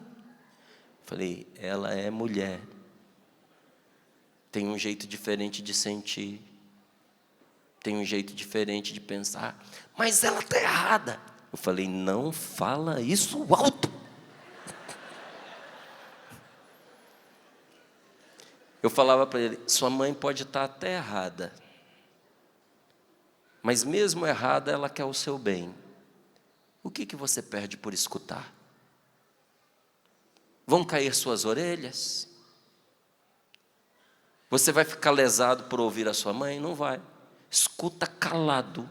Falei, ela é mulher. Tem um jeito diferente de sentir. Tem um jeito diferente de pensar. Mas ela está errada. Eu falei, não fala isso alto. Eu falava para ele, sua mãe pode estar até errada. Mas mesmo errada, ela quer o seu bem. O que você perde por escutar? Vão cair suas orelhas? Você vai ficar lesado por ouvir a sua mãe? Não vai. Escuta calado.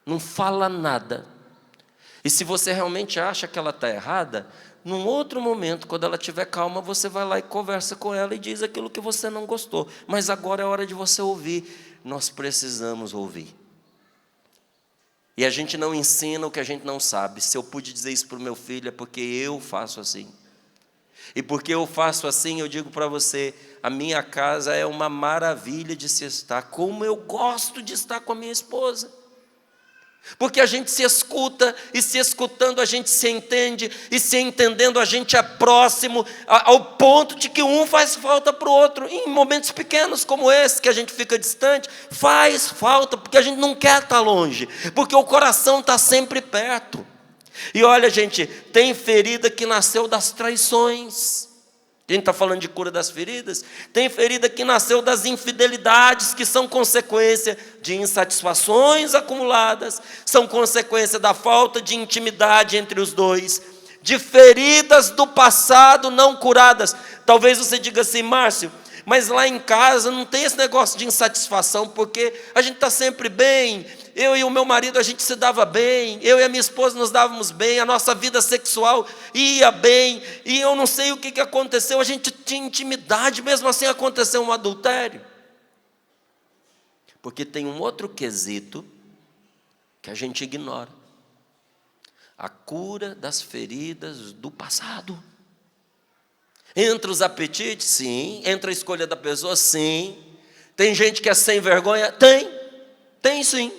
Não fala nada. E se você realmente acha que ela está errada, num outro momento, quando ela estiver calma, você vai lá e conversa com ela e diz aquilo que você não gostou. Mas agora é hora de você ouvir. Nós precisamos ouvir. E a gente não ensina o que a gente não sabe. Se eu pude dizer isso para o meu filho, é porque eu faço assim. E porque eu faço assim, eu digo para você, a minha casa é uma maravilha de se estar. Como eu gosto de estar com a minha esposa. Porque a gente se escuta, e se escutando a gente se entende, e se entendendo a gente é próximo, ao ponto de que um faz falta para o outro. Em momentos pequenos como esse, que a gente fica distante, faz falta, porque a gente não quer estar longe, porque o coração está sempre perto. E olha, gente, tem ferida que nasceu das traições. Quem está falando de cura das feridas? Tem ferida que nasceu das infidelidades, que são consequência de insatisfações acumuladas, são consequência da falta de intimidade entre os dois, de feridas do passado não curadas. Talvez você diga assim, Márcio, mas lá em casa não tem esse negócio de insatisfação, porque a gente está sempre bem, eu e o meu marido a gente se dava bem, eu e a minha esposa nos dávamos bem, a nossa vida sexual ia bem, e eu não sei o que aconteceu, a gente tinha intimidade, mesmo assim aconteceu um adultério. Porque tem um outro quesito que a gente ignora. A cura das feridas do passado. Entre os apetites, sim. Entre a escolha da pessoa, sim. Tem gente que é sem vergonha? Tem sim.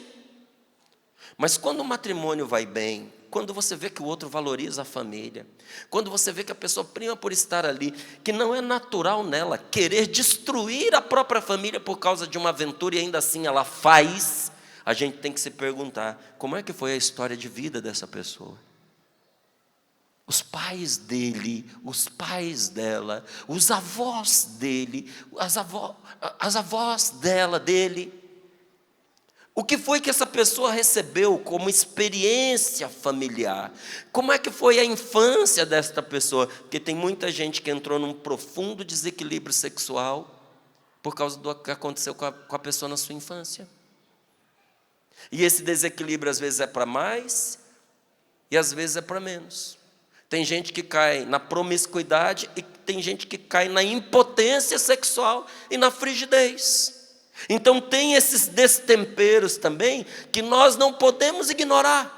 Mas quando o matrimônio vai bem, quando você vê que o outro valoriza a família, quando você vê que a pessoa prima por estar ali, que não é natural nela querer destruir a própria família por causa de uma aventura e ainda assim ela faz, a gente tem que se perguntar, como é que foi a história de vida dessa pessoa? Os pais dele, os pais dela, os avós dele, as avós dela, dele. O que foi que essa pessoa recebeu como experiência familiar? Como é que foi a infância desta pessoa? Porque tem muita gente que entrou num profundo desequilíbrio sexual por causa do que aconteceu com a pessoa na sua infância. E esse desequilíbrio às vezes é para mais e às vezes é para menos. Tem gente que cai na promiscuidade e tem gente que cai na impotência sexual e na frigidez. Então tem esses destemperos também que nós não podemos ignorar.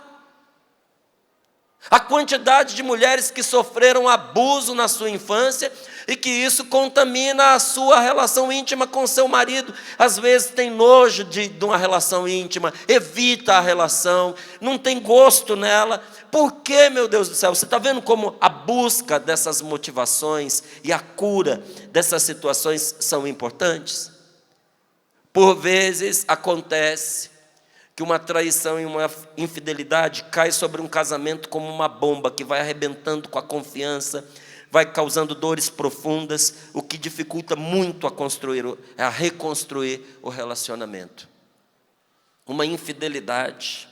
A quantidade de mulheres que sofreram abuso na sua infância e que isso contamina a sua relação íntima com seu marido. Às vezes tem nojo de uma relação íntima, evita a relação, não tem gosto nela. Por que, meu Deus do céu? Você está vendo como a busca dessas motivações e a cura dessas situações são importantes? Por vezes acontece que uma traição e uma infidelidade cai sobre um casamento como uma bomba que vai arrebentando com a confiança, vai causando dores profundas, o que dificulta muito a reconstruir o relacionamento. Uma infidelidade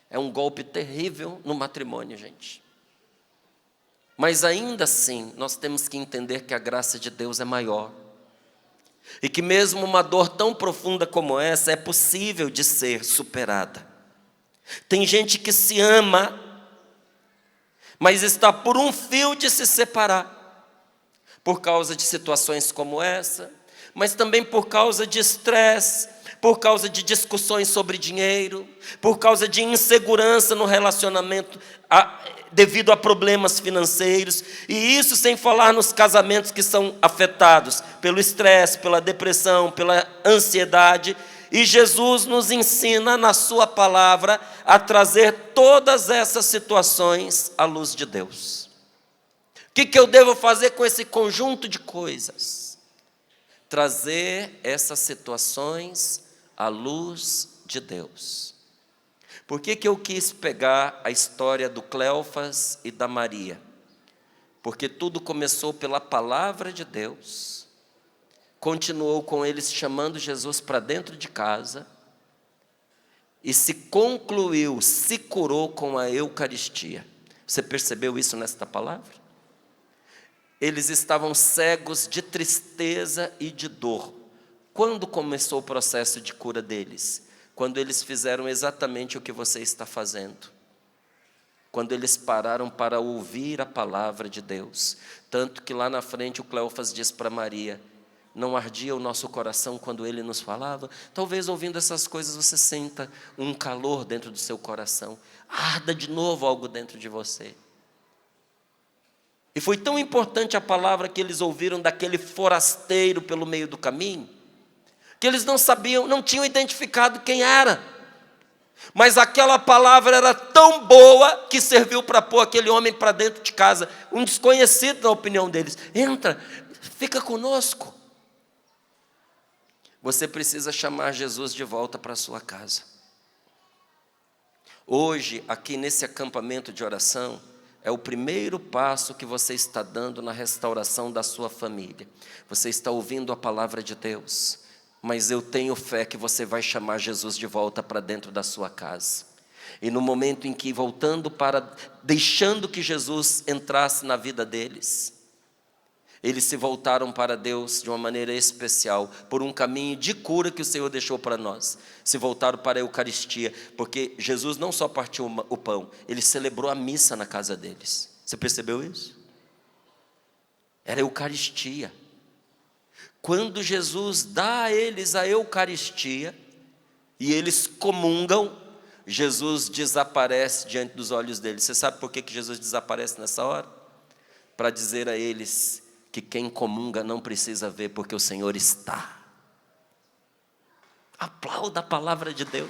é um golpe terrível no matrimônio, gente. Mas ainda assim, nós temos que entender que a graça de Deus é maior. E que mesmo uma dor tão profunda como essa é possível de ser superada. Tem gente que se ama, mas está por um fio de se separar, por causa de situações como essa, mas também por causa de estresse, por causa de discussões sobre dinheiro, por causa de insegurança no relacionamento, devido a problemas financeiros, e isso sem falar nos casamentos que são afetados pelo estresse, pela depressão, pela ansiedade. E Jesus nos ensina na sua palavra a trazer todas essas situações à luz de Deus. O que eu devo fazer com esse conjunto de coisas? Trazer essas situações à luz de Deus. Por que eu quis pegar a história do Cleofas e da Maria? Porque tudo começou pela palavra de Deus, continuou com eles chamando Jesus para dentro de casa, e se concluiu, se curou com a Eucaristia. Você percebeu isso nesta palavra? Eles estavam cegos de tristeza e de dor. Quando começou o processo de cura deles? Quando eles fizeram exatamente o que você está fazendo. Quando eles pararam para ouvir a palavra de Deus. Tanto que lá na frente o Cleofas diz para Maria: não ardia o nosso coração quando ele nos falava? Talvez ouvindo essas coisas você sinta um calor dentro do seu coração. Arda de novo algo dentro de você. E foi tão importante a palavra que eles ouviram daquele forasteiro pelo meio do caminho, que eles não sabiam, não tinham identificado quem era. Mas aquela palavra era tão boa que serviu para pôr aquele homem para dentro de casa, um desconhecido na opinião deles. Entra, fica conosco. Você precisa chamar Jesus de volta para a sua casa. Hoje, aqui nesse acampamento de oração, é o primeiro passo que você está dando na restauração da sua família. Você está ouvindo a palavra de Deus, mas eu tenho fé que você vai chamar Jesus de volta para dentro da sua casa. E no momento em que deixando que Jesus entrasse na vida deles, eles se voltaram para Deus de uma maneira especial, por um caminho de cura que o Senhor deixou para nós. Se voltaram para a Eucaristia, porque Jesus não só partiu o pão, ele celebrou a missa na casa deles. Você percebeu isso? Era a Eucaristia. Quando Jesus dá a eles a Eucaristia, e eles comungam, Jesus desaparece diante dos olhos deles. Você sabe por que Jesus desaparece nessa hora? Para dizer a eles que quem comunga não precisa ver, porque o Senhor está. Aplauda a palavra de Deus.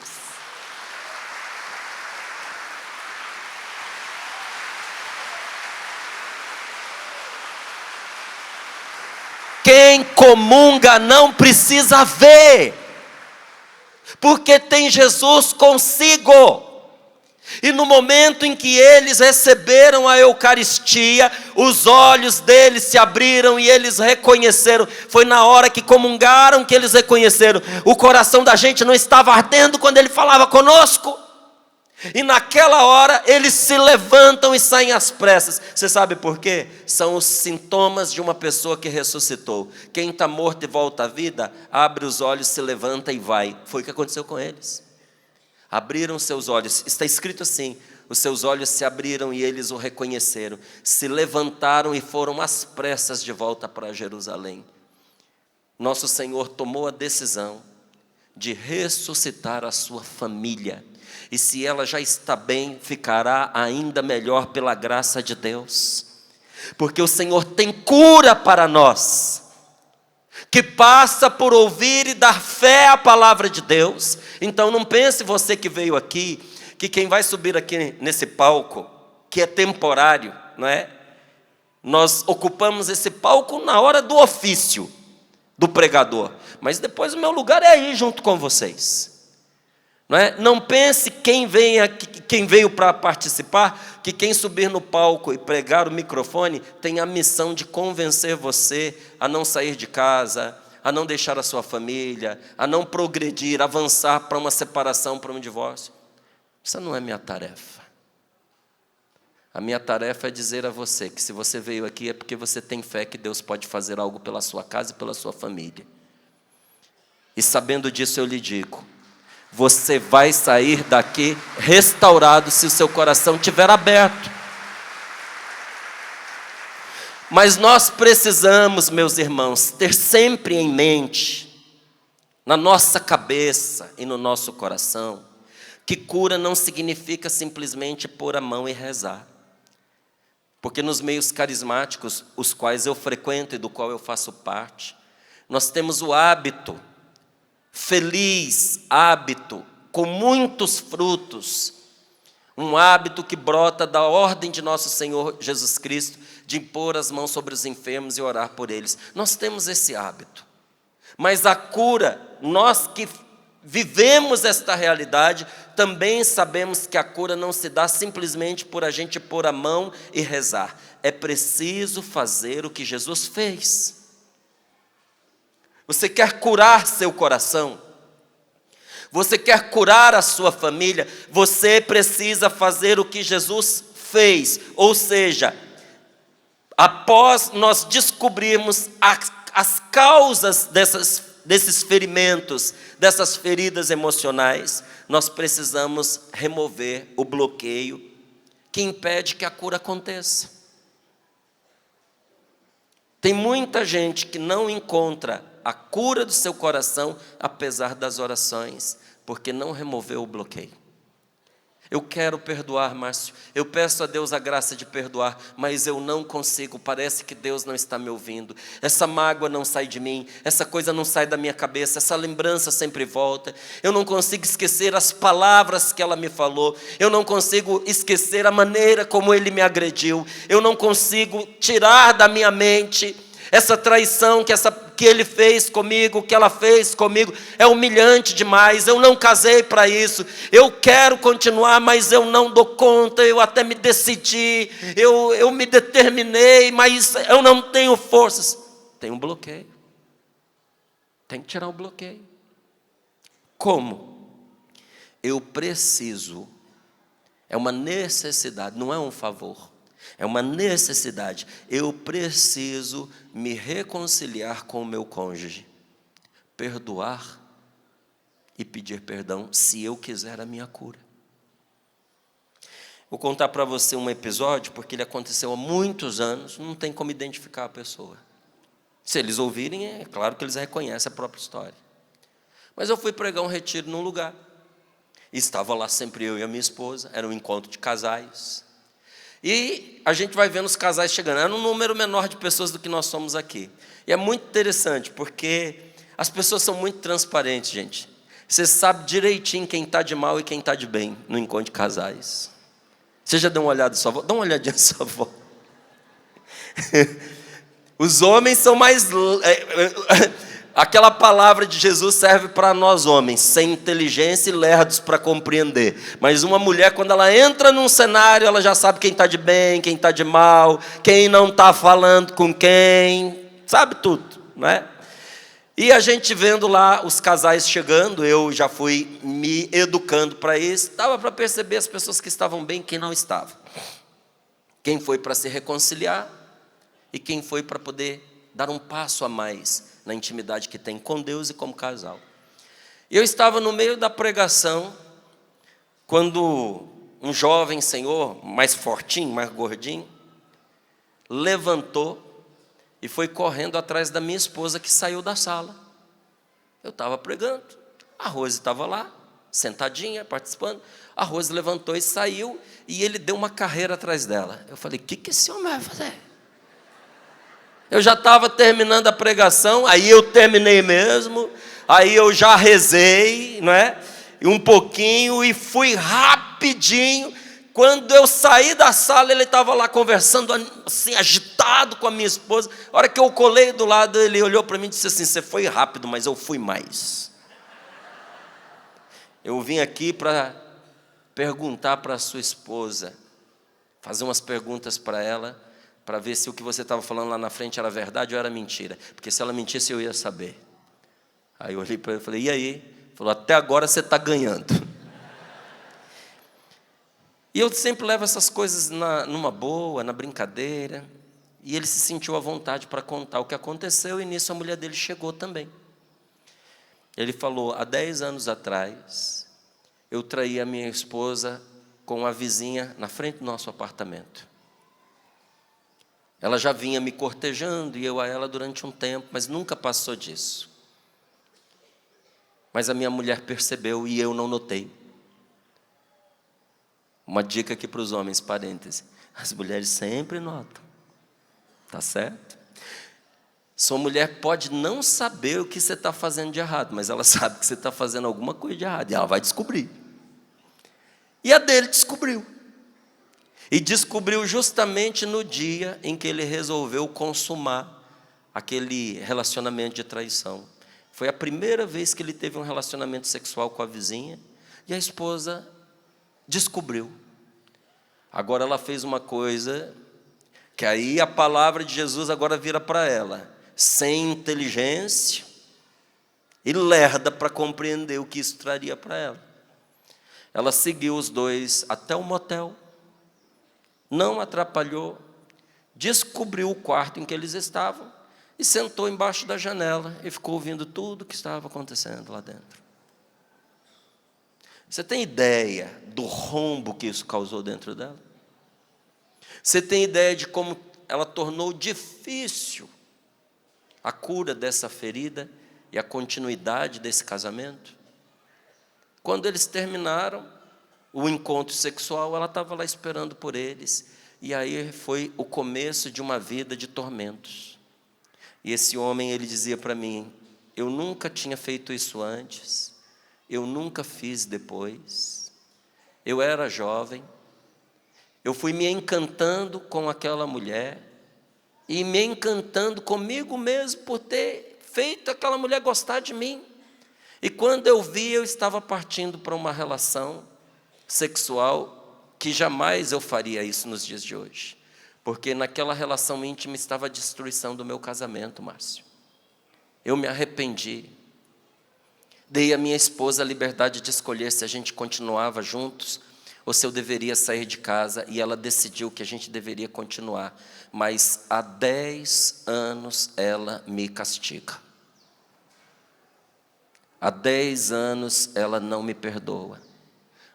Quem comunga não precisa ver, porque tem Jesus consigo. E no momento em que eles receberam a Eucaristia, os olhos deles se abriram e eles reconheceram. Foi na hora que comungaram que eles reconheceram. O coração da gente não estava ardendo quando ele falava conosco. E naquela hora eles se levantam e saem às pressas. Você sabe por quê? São os sintomas de uma pessoa que ressuscitou. Quem está morto e volta à vida, abre os olhos, se levanta e vai. Foi o que aconteceu com eles. Abriram seus olhos, está escrito assim: os seus olhos se abriram e eles o reconheceram, se levantaram e foram às pressas de volta para Jerusalém. Nosso Senhor tomou a decisão de ressuscitar a sua família, e se ela já está bem, ficará ainda melhor pela graça de Deus, porque o Senhor tem cura para nós, que passa por ouvir e dar fé à palavra de Deus. Então não pense você que veio aqui, que quem vai subir aqui nesse palco, que é temporário, não é? Nós ocupamos esse palco na hora do ofício do pregador, mas depois o meu lugar é aí junto com vocês. Não é? Não pense quem veio para participar, que quem subir no palco e pregar o microfone tem a missão de convencer você a não sair de casa, a não deixar a sua família, a não progredir, avançar para uma separação, para um divórcio. Essa não é minha tarefa. A minha tarefa é dizer a você que se você veio aqui é porque você tem fé que Deus pode fazer algo pela sua casa e pela sua família. E sabendo disso eu lhe digo, você vai sair daqui restaurado se o seu coração estiver aberto. Mas nós precisamos, meus irmãos, ter sempre em mente, na nossa cabeça e no nosso coração, que cura não significa simplesmente pôr a mão e rezar. Porque nos meios carismáticos, os quais eu frequento e do qual eu faço parte, nós temos o hábito, feliz hábito, com muitos frutos, um hábito que brota da ordem de nosso Senhor Jesus Cristo, de impor as mãos sobre os enfermos e orar por eles. Nós temos esse hábito. Mas a cura, nós que vivemos esta realidade, também sabemos que a cura não se dá simplesmente por a gente pôr a mão e rezar. É preciso fazer o que Jesus fez. Você quer curar seu coração? Você quer curar a sua família? Você precisa fazer o que Jesus fez. Ou seja, após nós descobrirmos as causas desses ferimentos, dessas feridas emocionais, nós precisamos remover o bloqueio que impede que a cura aconteça. Tem muita gente que não encontra a cura do seu coração, apesar das orações, porque não removeu o bloqueio. Eu quero perdoar, Márcio, eu peço a Deus a graça de perdoar, mas eu não consigo, parece que Deus não está me ouvindo. Essa mágoa não sai de mim, essa coisa não sai da minha cabeça, essa lembrança sempre volta. Eu não consigo esquecer as palavras que ela me falou, eu não consigo esquecer a maneira como ele me agrediu, eu não consigo tirar da minha mente essa traição que ele fez comigo, que ela fez comigo, é humilhante demais, eu não casei para isso, eu quero continuar, mas eu não dou conta, eu até me decidi, eu me determinei, mas eu não tenho forças. Tem um bloqueio, tem que tirar o bloqueio. Como? Eu preciso, é uma necessidade, não é um favor. É uma necessidade. Eu preciso me reconciliar com o meu cônjuge, perdoar e pedir perdão, se eu quiser a minha cura. Vou contar para você um episódio, porque ele aconteceu há muitos anos, não tem como identificar a pessoa. Se eles ouvirem, é claro que eles reconhecem a própria história. Mas eu fui pregar um retiro num lugar, e estava lá sempre eu e a minha esposa, era um encontro de casais. E a gente vai vendo os casais chegando, era um número menor de pessoas do que nós somos aqui. E é muito interessante, porque as pessoas são muito transparentes, gente. Você sabe direitinho quem está de mal e quem está de bem no encontro de casais. Você já deu uma olhada na sua avó? Dá uma olhadinha na sua avó. Os homens são mais... Aquela palavra de Jesus serve para nós homens, sem inteligência e lerdos para compreender. Mas uma mulher, quando ela entra num cenário, ela já sabe quem está de bem, quem está de mal, quem não está falando com quem, sabe tudo, não é? E a gente vendo lá os casais chegando, eu já fui me educando para isso, dava para perceber as pessoas que estavam bem e quem não estava. Quem foi para se reconciliar e quem foi para poder dar um passo a mais na intimidade que tem com Deus e como casal. Eu estava no meio da pregação, quando um jovem senhor, mais fortinho, mais gordinho, levantou e foi correndo atrás da minha esposa, que saiu da sala. Eu estava pregando, a Rose estava lá, sentadinha, participando. A Rose levantou e saiu, e ele deu uma carreira atrás dela. Eu falei, o que esse homem vai fazer? Eu já estava terminando a pregação, aí eu terminei mesmo, aí eu já rezei, não é? E um pouquinho, e fui rapidinho. Quando eu saí da sala, ele estava lá conversando, assim, agitado com a minha esposa. A hora que eu colei do lado, ele olhou para mim e disse assim, você foi rápido, mas eu fui mais. eu vim aqui para perguntar para a sua esposa, fazer umas perguntas para ela, para ver se o que você estava falando lá na frente era verdade ou era mentira. Porque se ela mentisse, eu ia saber. Aí eu olhei para ele e falei, e aí? Ele falou, até agora você está ganhando. E eu sempre levo essas coisas numa boa, na brincadeira. E ele se sentiu à vontade para contar o que aconteceu, e nisso a mulher dele chegou também. Ele falou, há 10 anos atrás, eu traí a minha esposa com a vizinha na frente do nosso apartamento. Ela já vinha me cortejando, e eu a ela durante um tempo, mas nunca passou disso. Mas a minha mulher percebeu e eu não notei. Uma dica aqui para os homens, parêntese. As mulheres sempre notam. Tá certo? Sua mulher pode não saber o que você está fazendo de errado, mas ela sabe que você está fazendo alguma coisa de errado, e ela vai descobrir. E a dele descobriu. E descobriu justamente no dia em que ele resolveu consumar aquele relacionamento de traição. Foi a primeira vez que ele teve um relacionamento sexual com a vizinha, e a esposa descobriu. Agora ela fez uma coisa que aí a palavra de Jesus agora vira para ela, sem inteligência e lerda para compreender o que isso traria para ela. Ela seguiu os dois até o motel, não atrapalhou, descobriu o quarto em que eles estavam e sentou embaixo da janela e ficou ouvindo tudo o que estava acontecendo lá dentro. Você tem ideia do rombo que isso causou dentro dela? Você tem ideia de como ela tornou difícil a cura dessa ferida e a continuidade desse casamento? Quando eles terminaram o encontro sexual, ela estava lá esperando por eles, e aí foi o começo de uma vida de tormentos. E esse homem, ele dizia para mim, eu nunca tinha feito isso antes, eu nunca fiz depois, eu era jovem, eu fui me encantando com aquela mulher, e me encantando comigo mesmo por ter feito aquela mulher gostar de mim. E quando eu vi, eu estava partindo para uma relação sexual, que jamais eu faria isso nos dias de hoje. Porque naquela relação íntima estava a destruição do meu casamento, Márcio. Eu me arrependi. Dei à minha esposa a liberdade de escolher se a gente continuava juntos ou se eu deveria sair de casa, e ela decidiu que a gente deveria continuar. Mas há 10 anos ela me castiga. Há 10 anos ela não me perdoa.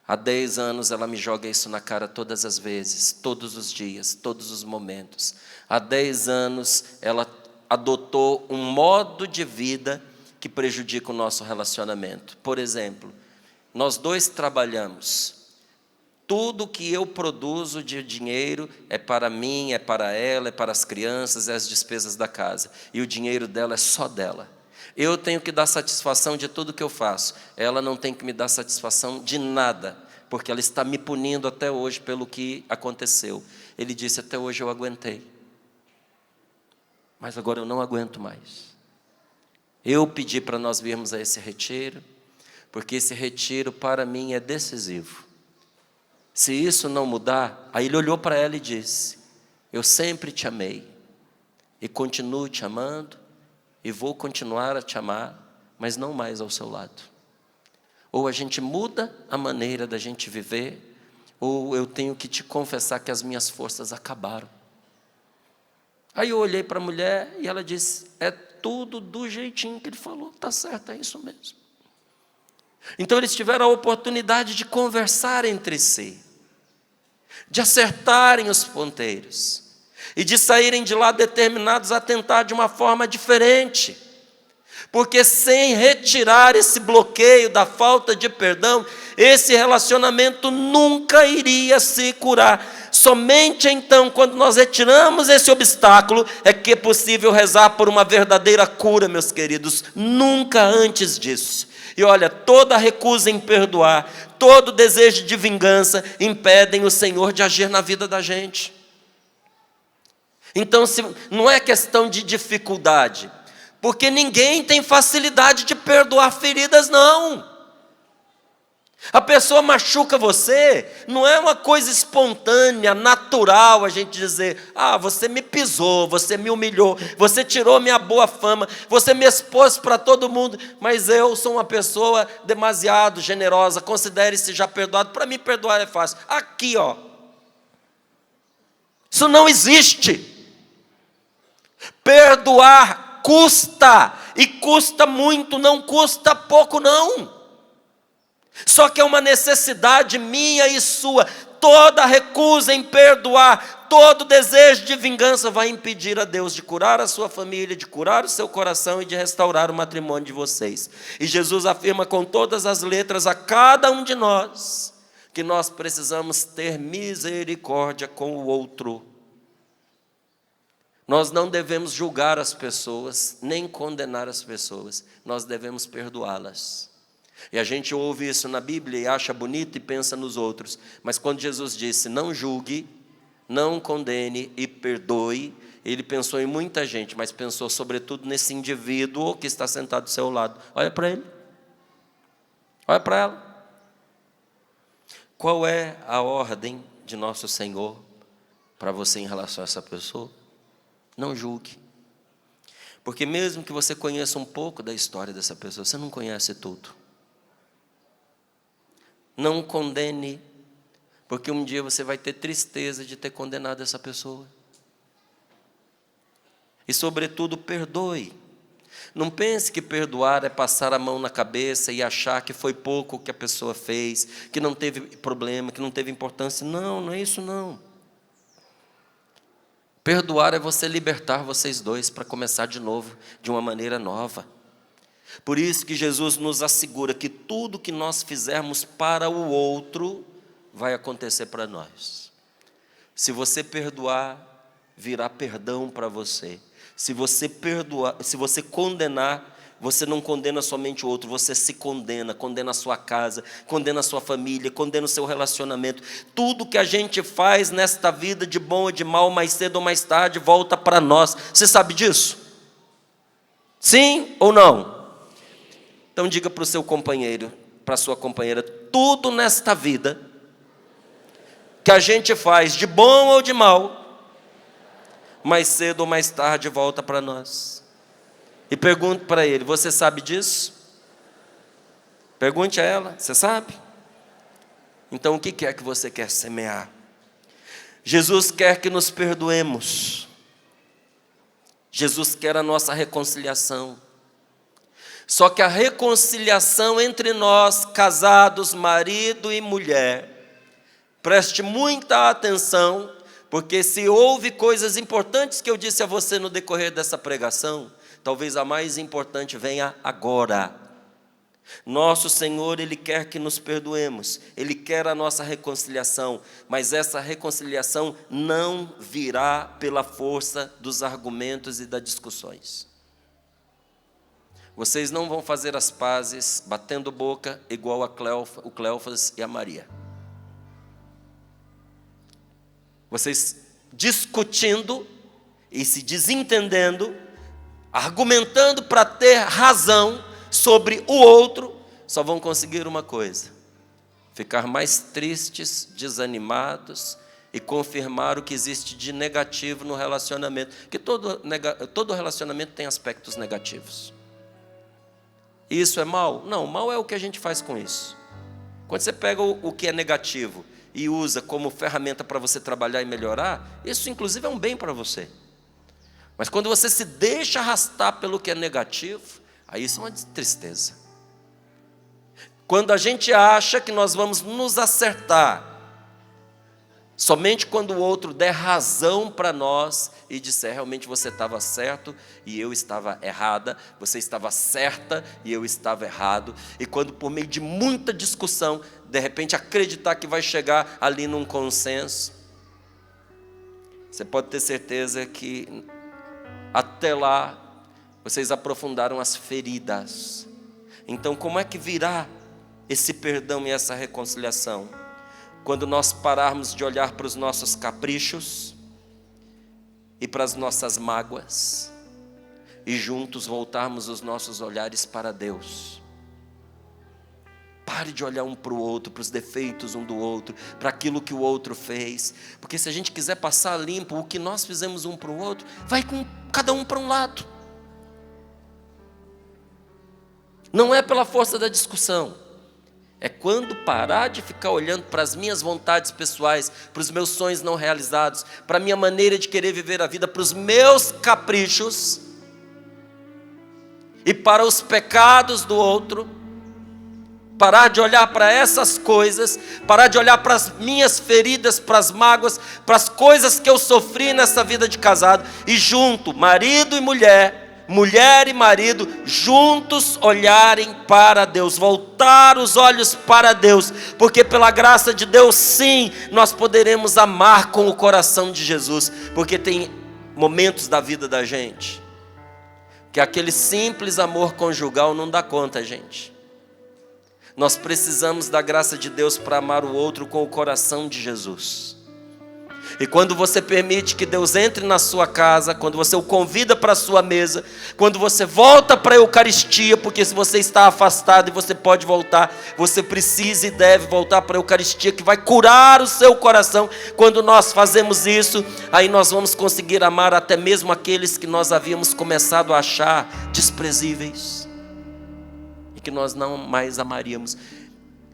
Há 10 anos ela me joga isso na cara todas as vezes, todos os dias, todos os momentos. Há 10 anos ela adotou um modo de vida que prejudica o nosso relacionamento. Por exemplo, nós dois trabalhamos. Tudo que eu produzo de dinheiro é para mim, é para ela, é para as crianças, é as despesas da casa. E o dinheiro dela é só dela. Eu tenho que dar satisfação de tudo que eu faço. Ela não tem que me dar satisfação de nada, porque ela está me punindo até hoje pelo que aconteceu. Ele disse, até hoje eu aguentei. Mas agora eu não aguento mais. Eu pedi para nós virmos a esse retiro, porque esse retiro para mim é decisivo. Se isso não mudar, aí ele olhou para ela e disse, eu sempre te amei, e continuo te amando, e vou continuar a te amar, mas não mais ao seu lado. Ou a gente muda a maneira da gente viver, ou eu tenho que te confessar que as minhas forças acabaram. Aí eu olhei para a mulher e ela disse, é tudo do jeitinho que ele falou, está certo, é isso mesmo. Então eles tiveram a oportunidade de conversar entre si, de acertarem os ponteiros e de saírem de lá determinados a tentar de uma forma diferente. Porque sem retirar esse bloqueio da falta de perdão, esse relacionamento nunca iria se curar. Somente então, quando nós retiramos esse obstáculo, é que é possível rezar por uma verdadeira cura, meus queridos. Nunca antes disso. E olha, toda recusa em perdoar, todo desejo de vingança impedem o Senhor de agir na vida da gente. Então, não é questão de dificuldade, porque ninguém tem facilidade de perdoar feridas, não. A pessoa machuca você, não é uma coisa espontânea, natural a gente dizer: ah, você me pisou, você me humilhou, você tirou minha boa fama, você me expôs para todo mundo, mas eu sou uma pessoa demasiado generosa, considere-se já perdoado, para mim perdoar é fácil. Aqui, ó, isso não existe. Perdoar custa, e custa muito, não custa pouco não. Só que é uma necessidade minha e sua. Toda recusa em perdoar, todo desejo de vingança vai impedir a Deus de curar a sua família, de curar o seu coração e de restaurar o matrimônio de vocês. E Jesus afirma com todas as letras a cada um de nós que nós precisamos ter misericórdia com o outro. Nós não devemos julgar as pessoas, nem condenar as pessoas, nós devemos perdoá-las. E a gente ouve isso na Bíblia e acha bonito e pensa nos outros. Mas quando Jesus disse, não julgue, não condene e perdoe, ele pensou em muita gente, mas pensou sobretudo nesse indivíduo que está sentado do seu lado. Olha para ele. Olha para ela. Qual é a ordem de nosso Senhor para você em relação a essa pessoa? Não julgue. Porque mesmo que você conheça um pouco da história dessa pessoa, você não conhece tudo. Não condene, porque um dia você vai ter tristeza de ter condenado essa pessoa. E, sobretudo, perdoe. Não pense que perdoar é passar a mão na cabeça e achar que foi pouco o que a pessoa fez, que não teve problema, que não teve importância. Não, não é isso não. Perdoar é você libertar vocês dois para começar de novo, de uma maneira nova. Por isso que Jesus nos assegura que tudo que nós fizermos para o outro vai acontecer para nós. Se você perdoar, virá perdão para você. Se você perdoar, se você condenar, você não condena somente o outro, você se condena, condena a sua casa, condena a sua família, condena o seu relacionamento. Tudo que a gente faz nesta vida, de bom ou de mal, mais cedo ou mais tarde, volta para nós. Você sabe disso? Sim ou não? Então diga para o seu companheiro, para a sua companheira, tudo nesta vida que a gente faz, de bom ou de mal, mais cedo ou mais tarde volta para nós. E pergunte para ele, você sabe disso? Pergunte a ela, você sabe? Então o que é que você quer semear? Jesus quer que nos perdoemos. Jesus quer a nossa reconciliação. Só que a reconciliação entre nós, casados, marido e mulher, preste muita atenção, porque se houve coisas importantes que eu disse a você no decorrer dessa pregação, talvez a mais importante venha agora. Nosso Senhor, Ele quer que nos perdoemos, Ele quer a nossa reconciliação, mas essa reconciliação não virá pela força dos argumentos e das discussões. Vocês não vão fazer as pazes batendo boca igual o Cleofas e a Maria. Vocês discutindo e se desentendendo, argumentando para ter razão sobre o outro, só vão conseguir uma coisa: ficar mais tristes, desanimados e confirmar o que existe de negativo no relacionamento. Porque todo relacionamento tem aspectos negativos. Isso é mal? Não, mal é o que a gente faz com isso. Quando você pega o que é negativo e usa como ferramenta para você trabalhar e melhorar, isso inclusive é um bem para você. Mas quando você se deixa arrastar pelo que é negativo, aí isso é uma tristeza. Quando a gente acha que nós vamos nos acertar, somente quando o outro der razão para nós e disser, realmente você estava certo e eu estava errada, você estava certa e eu estava errado, e quando por meio de muita discussão, de repente acreditar que vai chegar ali num consenso, você pode ter certeza que até lá vocês aprofundaram as feridas. Então como é que virá esse perdão e essa reconciliação? Quando nós pararmos de olhar para os nossos caprichos e para as nossas mágoas e juntos voltarmos os nossos olhares para Deus. Pare de olhar um para o outro, para os defeitos um do outro, para aquilo que o outro fez. Porque se a gente quiser passar limpo o que nós fizemos um para o outro, vai com cada um para um lado. Não é pela força da discussão. É quando parar de ficar olhando para as minhas vontades pessoais, para os meus sonhos não realizados, para a minha maneira de querer viver a vida, para os meus caprichos e para os pecados do outro. Parar de olhar para essas coisas, parar de olhar para as minhas feridas, para as mágoas, para as coisas que eu sofri nessa vida de casado, e junto, marido e mulher, mulher e marido, juntos olharem para Deus, voltar os olhos para Deus, porque pela graça de Deus, sim, nós poderemos amar com o coração de Jesus, porque tem momentos da vida da gente, que aquele simples amor conjugal não dá conta, gente. Nós precisamos da graça de Deus para amar o outro com o coração de Jesus. E quando você permite que Deus entre na sua casa, quando você o convida para a sua mesa, quando você volta para a Eucaristia, porque se você está afastado e você pode voltar, você precisa e deve voltar para a Eucaristia, que vai curar o seu coração. Quando nós fazemos isso, aí nós vamos conseguir amar até mesmo aqueles que nós havíamos começado a achar desprezíveis, que nós não mais amaríamos.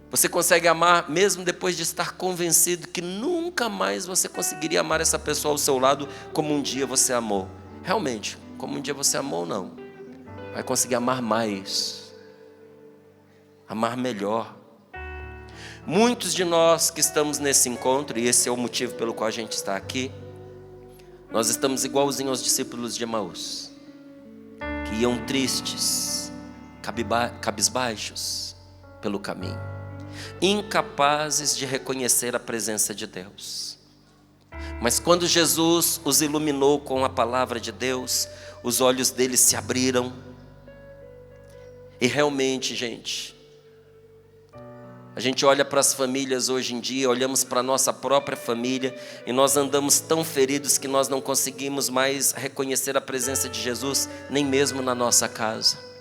Você consegue amar mesmo depois de estar convencido que nunca mais você conseguiria amar essa pessoa ao seu lado como um dia você amou. Realmente, como um dia você amou, não. Vai conseguir amar mais, amar melhor. Muitos de nós que estamos nesse encontro, e esse é o motivo pelo qual a gente está aqui, nós estamos igualzinho aos discípulos de Emaús, que iam tristes, cabisbaixos pelo caminho, incapazes de reconhecer a presença de Deus. Mas quando Jesus os iluminou com a palavra de Deus, os olhos deles se abriram. E realmente, gente, a gente olha para as famílias hoje em dia, olhamos para a nossa própria família, e nós andamos tão feridos que nós não conseguimos mais reconhecer a presença de Jesus, nem mesmo na nossa casa,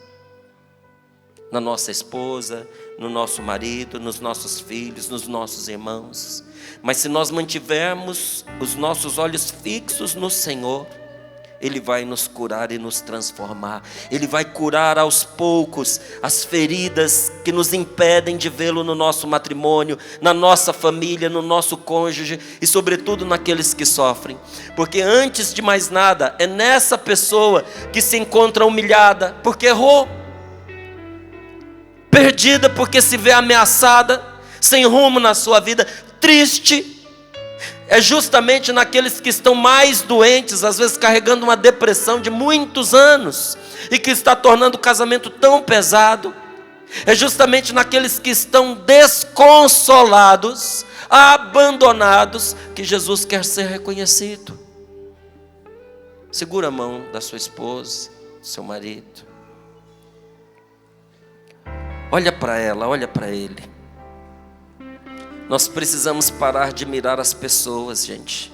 na nossa esposa, no nosso marido, nos nossos filhos, nos nossos irmãos. Mas se nós mantivermos os nossos olhos fixos no Senhor, Ele vai nos curar e nos transformar. Ele vai curar aos poucos as feridas que nos impedem de vê-lo no nosso matrimônio, na nossa família, no nosso cônjuge e sobretudo naqueles que sofrem. Porque antes de mais nada, é nessa pessoa que se encontra humilhada, porque errou, perdida porque se vê ameaçada, sem rumo na sua vida, triste. É justamente naqueles que estão mais doentes, às vezes carregando uma depressão de muitos anos, e que está tornando o casamento tão pesado. É justamente naqueles que estão desconsolados, abandonados, que Jesus quer ser reconhecido. Segura a mão da sua esposa, do seu marido. Olha para ela, olha para ele. Nós precisamos parar de mirar as pessoas, gente,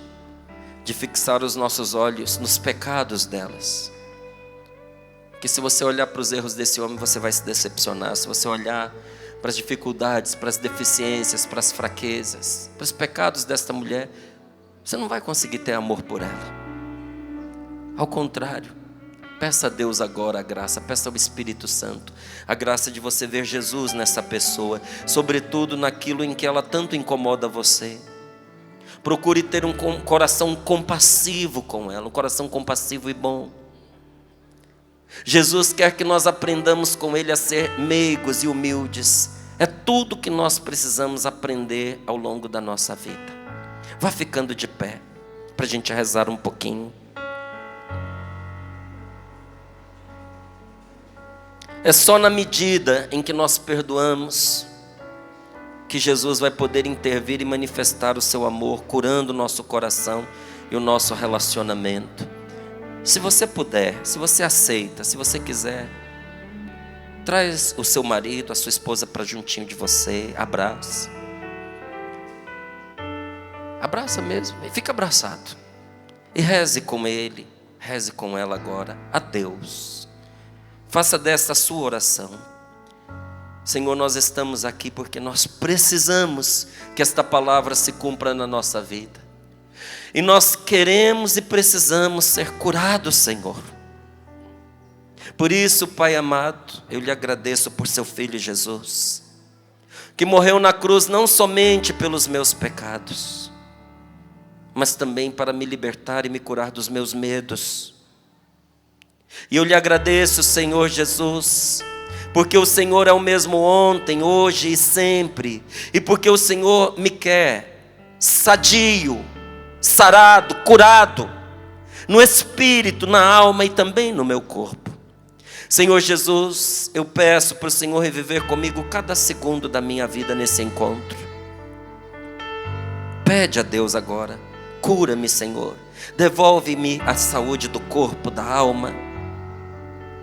de fixar os nossos olhos nos pecados delas. Porque se você olhar para os erros desse homem, você vai se decepcionar. Se você olhar para as dificuldades, para as deficiências, para as fraquezas, para os pecados desta mulher, você não vai conseguir ter amor por ela. Ao contrário, peça a Deus agora a graça, peça ao Espírito Santo a graça de você ver Jesus nessa pessoa, sobretudo naquilo em que ela tanto incomoda você. Procure ter um coração compassivo com ela, um coração compassivo e bom. Jesus quer que nós aprendamos com Ele a ser meigos e humildes. É tudo que nós precisamos aprender ao longo da nossa vida. Vá ficando de pé, para a gente rezar um pouquinho. É só na medida em que nós perdoamos que Jesus vai poder intervir e manifestar o seu amor, curando o nosso coração e o nosso relacionamento. Se você puder, se você aceita, se você quiser, traz o seu marido, a sua esposa para juntinho de você, abraça. Abraça mesmo, e fica abraçado. E reze com ele, reze com ela agora, a Deus. Faça desta a sua oração. Senhor, nós estamos aqui porque nós precisamos que esta palavra se cumpra na nossa vida. E nós queremos e precisamos ser curados, Senhor. Por isso, Pai amado, eu lhe agradeço por seu Filho Jesus, que morreu na cruz não somente pelos meus pecados, mas também para me libertar e me curar dos meus medos. E eu lhe agradeço, Senhor Jesus, porque o Senhor é o mesmo ontem, hoje e sempre, e porque o Senhor me quer sadio, sarado, curado, no espírito, na alma e também no meu corpo. Senhor Jesus, eu peço para o Senhor reviver comigo cada segundo da minha vida nesse encontro. Pede a Deus agora, cura-me, Senhor, devolve-me a saúde do corpo, da alma,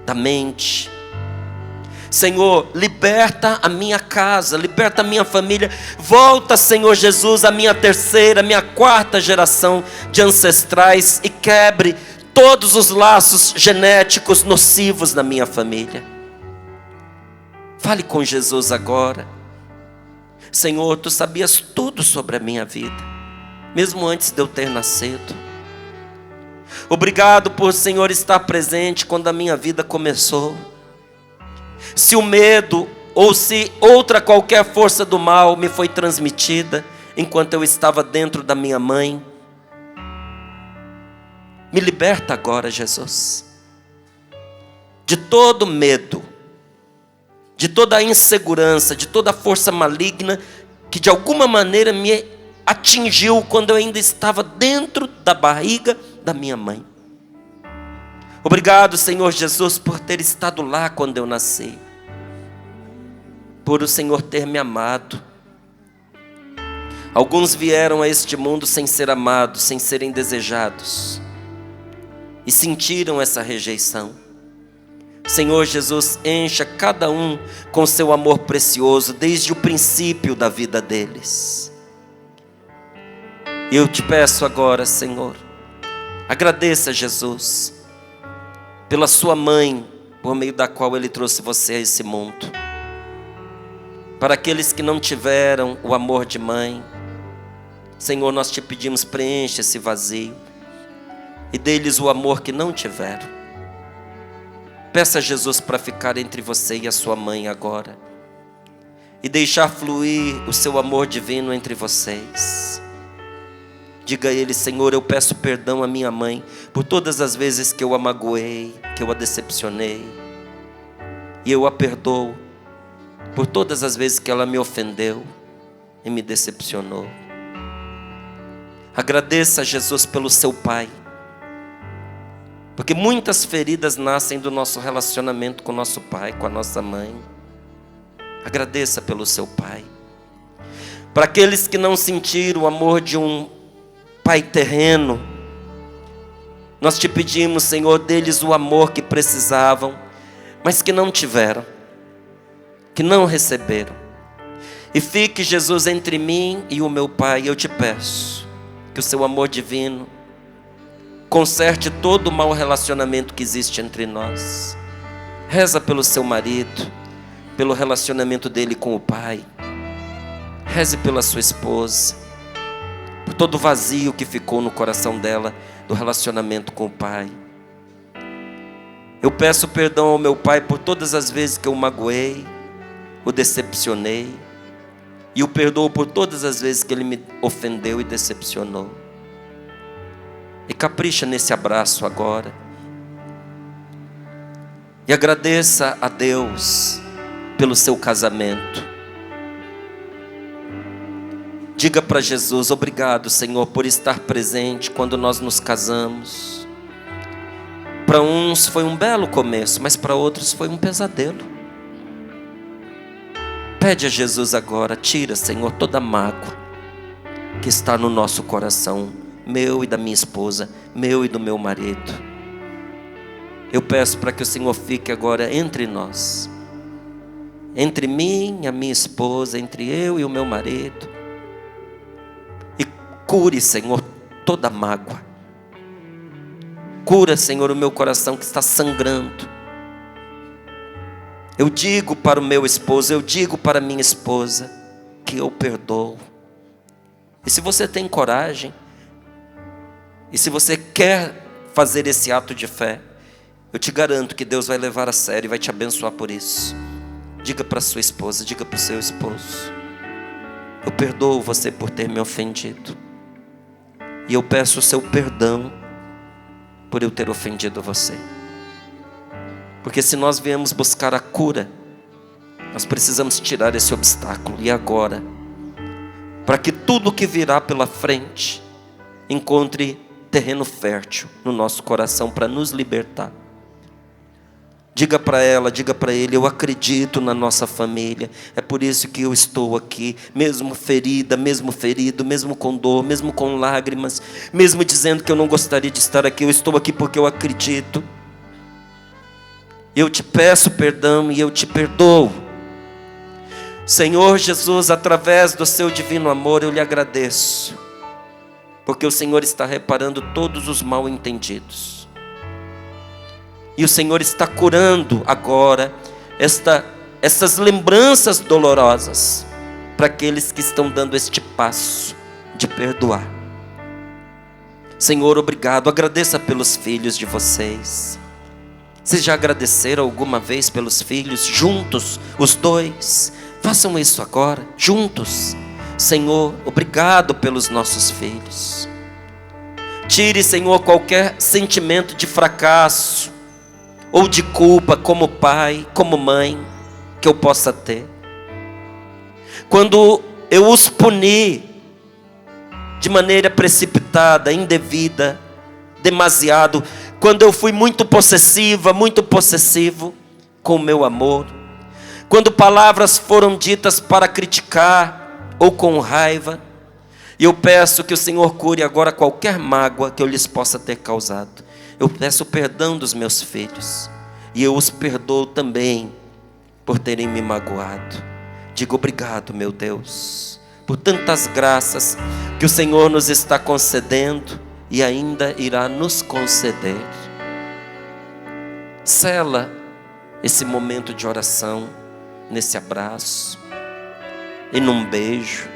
da mente. Senhor, liberta a minha casa, liberta a minha família. Volta, Senhor Jesus, a minha terceira, minha quarta geração de ancestrais e quebre todos os laços genéticos nocivos na minha família. Fale com Jesus agora. Senhor, tu sabias tudo sobre a minha vida, mesmo antes de eu ter nascido. Obrigado por, Senhor, estar presente quando a minha vida começou. Se o medo ou se outra qualquer força do mal me foi transmitida enquanto eu estava dentro da minha mãe, me liberta agora, Jesus, de todo medo, de toda a insegurança, de toda a força maligna que de alguma maneira me atingiu quando eu ainda estava dentro da barriga da minha mãe. Obrigado, Senhor Jesus, por ter estado lá quando eu nasci, por o Senhor ter me amado. Alguns vieram a este mundo sem ser amados, sem serem desejados, e sentiram essa rejeição. Senhor Jesus, encha cada um com seu amor precioso desde o princípio da vida deles. Eu te peço agora, Senhor, agradeça a Jesus pela sua mãe, por meio da qual Ele trouxe você a esse mundo. Para aqueles que não tiveram o amor de mãe, Senhor, nós te pedimos, preencha esse vazio e dê-lhes o amor que não tiveram. Peça a Jesus para ficar entre você e a sua mãe agora e deixar fluir o seu amor divino entre vocês. Diga a Ele: Senhor, eu peço perdão à minha mãe por todas as vezes que eu a magoei, que eu a decepcionei, e eu a perdoo por todas as vezes que ela me ofendeu e me decepcionou. Agradeça a Jesus pelo seu Pai, porque muitas feridas nascem do nosso relacionamento com o nosso pai, com a nossa mãe. Agradeça pelo seu Pai. Para aqueles que não sentiram o amor de um pai terreno, nós te pedimos, Senhor, deles o amor que precisavam, mas que não tiveram, que não receberam. E fique, Jesus, entre mim e o meu Pai. Eu te peço que o seu amor divino conserte todo o mau relacionamento que existe entre nós. Reza pelo seu marido, pelo relacionamento dele com o pai. Reze pela sua esposa, por todo o vazio que ficou no coração dela do relacionamento com o pai. Eu peço perdão ao meu pai por todas as vezes que eu o magoei, o decepcionei, e o perdoo por todas as vezes que ele me ofendeu e decepcionou. E capricha nesse abraço agora. E agradeça a Deus pelo seu casamento. Diga para Jesus: obrigado, Senhor, por estar presente quando nós nos casamos. Para uns foi um belo começo, mas para outros foi um pesadelo. Pede a Jesus agora: tira, Senhor, toda mágoa que está no nosso coração, meu e da minha esposa, meu e do meu marido. Eu peço para que o Senhor fique agora entre nós, entre mim e a minha esposa, entre eu e o meu marido, e cure, Senhor, toda mágoa. Cura, Senhor, o meu coração que está sangrando. Eu digo para o meu esposo, eu digo para a minha esposa que eu perdoo. E se você tem coragem, e se você quer fazer esse ato de fé, eu te garanto que Deus vai levar a sério e vai te abençoar por isso. Diga para sua esposa, diga para o seu esposo: eu perdoo você por ter me ofendido. E eu peço o seu perdão por eu ter ofendido você. Porque se nós viemos buscar a cura, nós precisamos tirar esse obstáculo. E agora, para que tudo que virá pela frente encontre terreno fértil no nosso coração para nos libertar. Diga para ela, diga para ele: eu acredito na nossa família. É por isso que eu estou aqui, mesmo ferida, mesmo ferido, mesmo com dor, mesmo com lágrimas, mesmo dizendo que eu não gostaria de estar aqui. Eu estou aqui porque eu acredito. Eu te peço perdão e eu te perdoo. Senhor Jesus, através do seu divino amor, eu lhe agradeço, porque o Senhor está reparando todos os mal entendidos. E o Senhor está curando agora essas lembranças dolorosas para aqueles que estão dando este passo de perdoar. Senhor, obrigado. Agradeça pelos filhos de vocês. Vocês já agradeceram alguma vez pelos filhos? Juntos, os dois. Façam isso agora, juntos. Senhor, obrigado pelos nossos filhos. Tire, Senhor, qualquer sentimento de fracasso ou de culpa como pai, como mãe, que eu possa ter. Quando eu os puni de maneira precipitada, indevida, demasiado, quando eu fui muito possessiva, muito possessivo com o meu amor, quando palavras foram ditas para criticar ou com raiva, e eu peço que o Senhor cure agora qualquer mágoa que eu lhes possa ter causado. Eu peço perdão dos meus filhos, e eu os perdoo também por terem me magoado. Digo obrigado, meu Deus, por tantas graças que o Senhor nos está concedendo e ainda irá nos conceder. Sela esse momento de oração nesse abraço e num beijo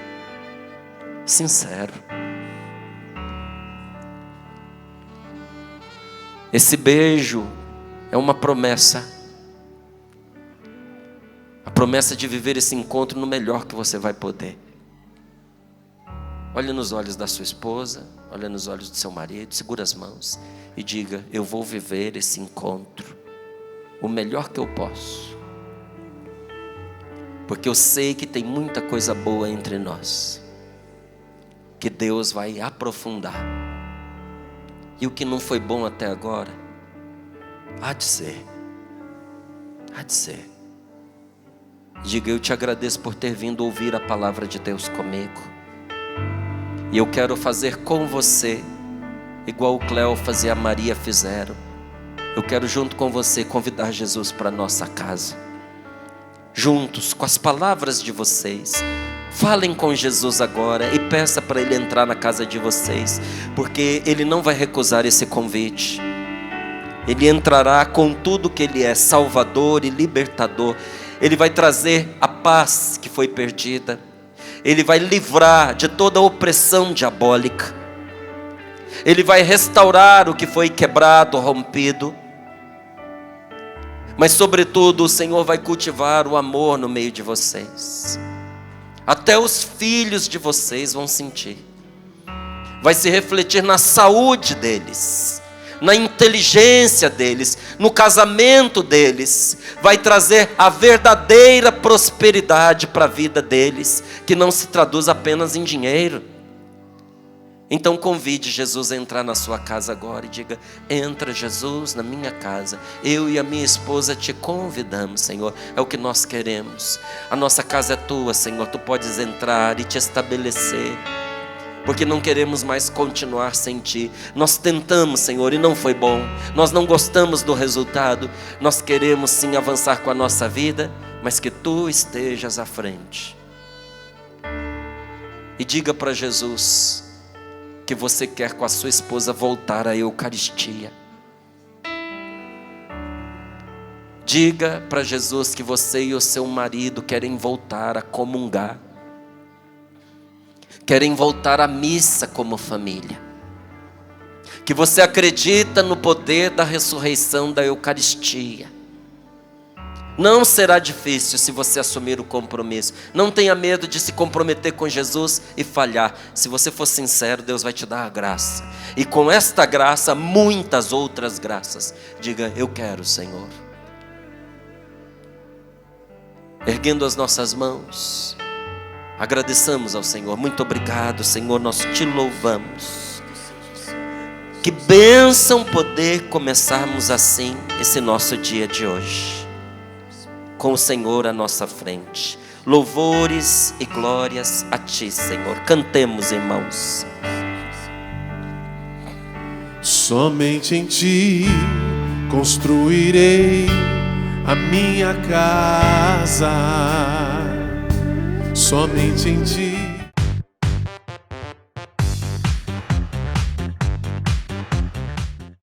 sincero. Esse beijo é uma promessa. A promessa de viver esse encontro no melhor que você vai poder. Olha nos olhos da sua esposa, olha nos olhos do seu marido, segura as mãos e diga: eu vou viver esse encontro o melhor que eu posso. Porque eu sei que tem muita coisa boa entre nós, que Deus vai aprofundar. E o que não foi bom até agora, há de ser. Há de ser. Diga: eu te agradeço por ter vindo ouvir a palavra de Deus comigo. E eu quero fazer com você, igual o Cleófas e a Maria fizeram. Eu quero junto com você convidar Jesus para a nossa casa. Juntos, com as palavras de vocês, falem com Jesus agora e peça para Ele entrar na casa de vocês, porque Ele não vai recusar esse convite. Ele entrará com tudo que Ele é, Salvador e Libertador. Ele vai trazer a paz que foi perdida. Ele vai livrar de toda a opressão diabólica. Ele vai restaurar o que foi quebrado, rompido. Mas sobretudo o Senhor vai cultivar o amor no meio de vocês. Até os filhos de vocês vão sentir. Vai se refletir na saúde deles, na inteligência deles, no casamento deles. Vai trazer a verdadeira prosperidade para a vida deles, que não se traduz apenas em dinheiro. Então convide Jesus a entrar na sua casa agora e diga: entra, Jesus, na minha casa. Eu e a minha esposa te convidamos, Senhor. É o que nós queremos. A nossa casa é tua, Senhor. Tu podes entrar e te estabelecer, porque não queremos mais continuar sem Ti. Nós tentamos, Senhor, e não foi bom. Nós não gostamos do resultado. Nós queremos sim avançar com a nossa vida, mas que Tu estejas à frente. E diga para Jesus que você quer com a sua esposa voltar à Eucaristia. Diga para Jesus que você e o seu marido querem voltar a comungar, querem voltar à missa como família, que você acredita no poder da ressurreição da Eucaristia. Não será difícil se você assumir o compromisso. Não tenha medo de se comprometer com Jesus e falhar. Se você for sincero, Deus vai te dar a graça. E com esta graça, muitas outras graças. Diga, eu quero, Senhor. Erguendo as nossas mãos, agradeçamos ao Senhor. Muito obrigado, Senhor, nós te louvamos. Que bênção poder começarmos assim esse nosso dia de hoje, com o Senhor à nossa frente. Louvores e glórias a Ti, Senhor. Cantemos, irmãos. Somente em Ti construirei a minha casa. Somente em Ti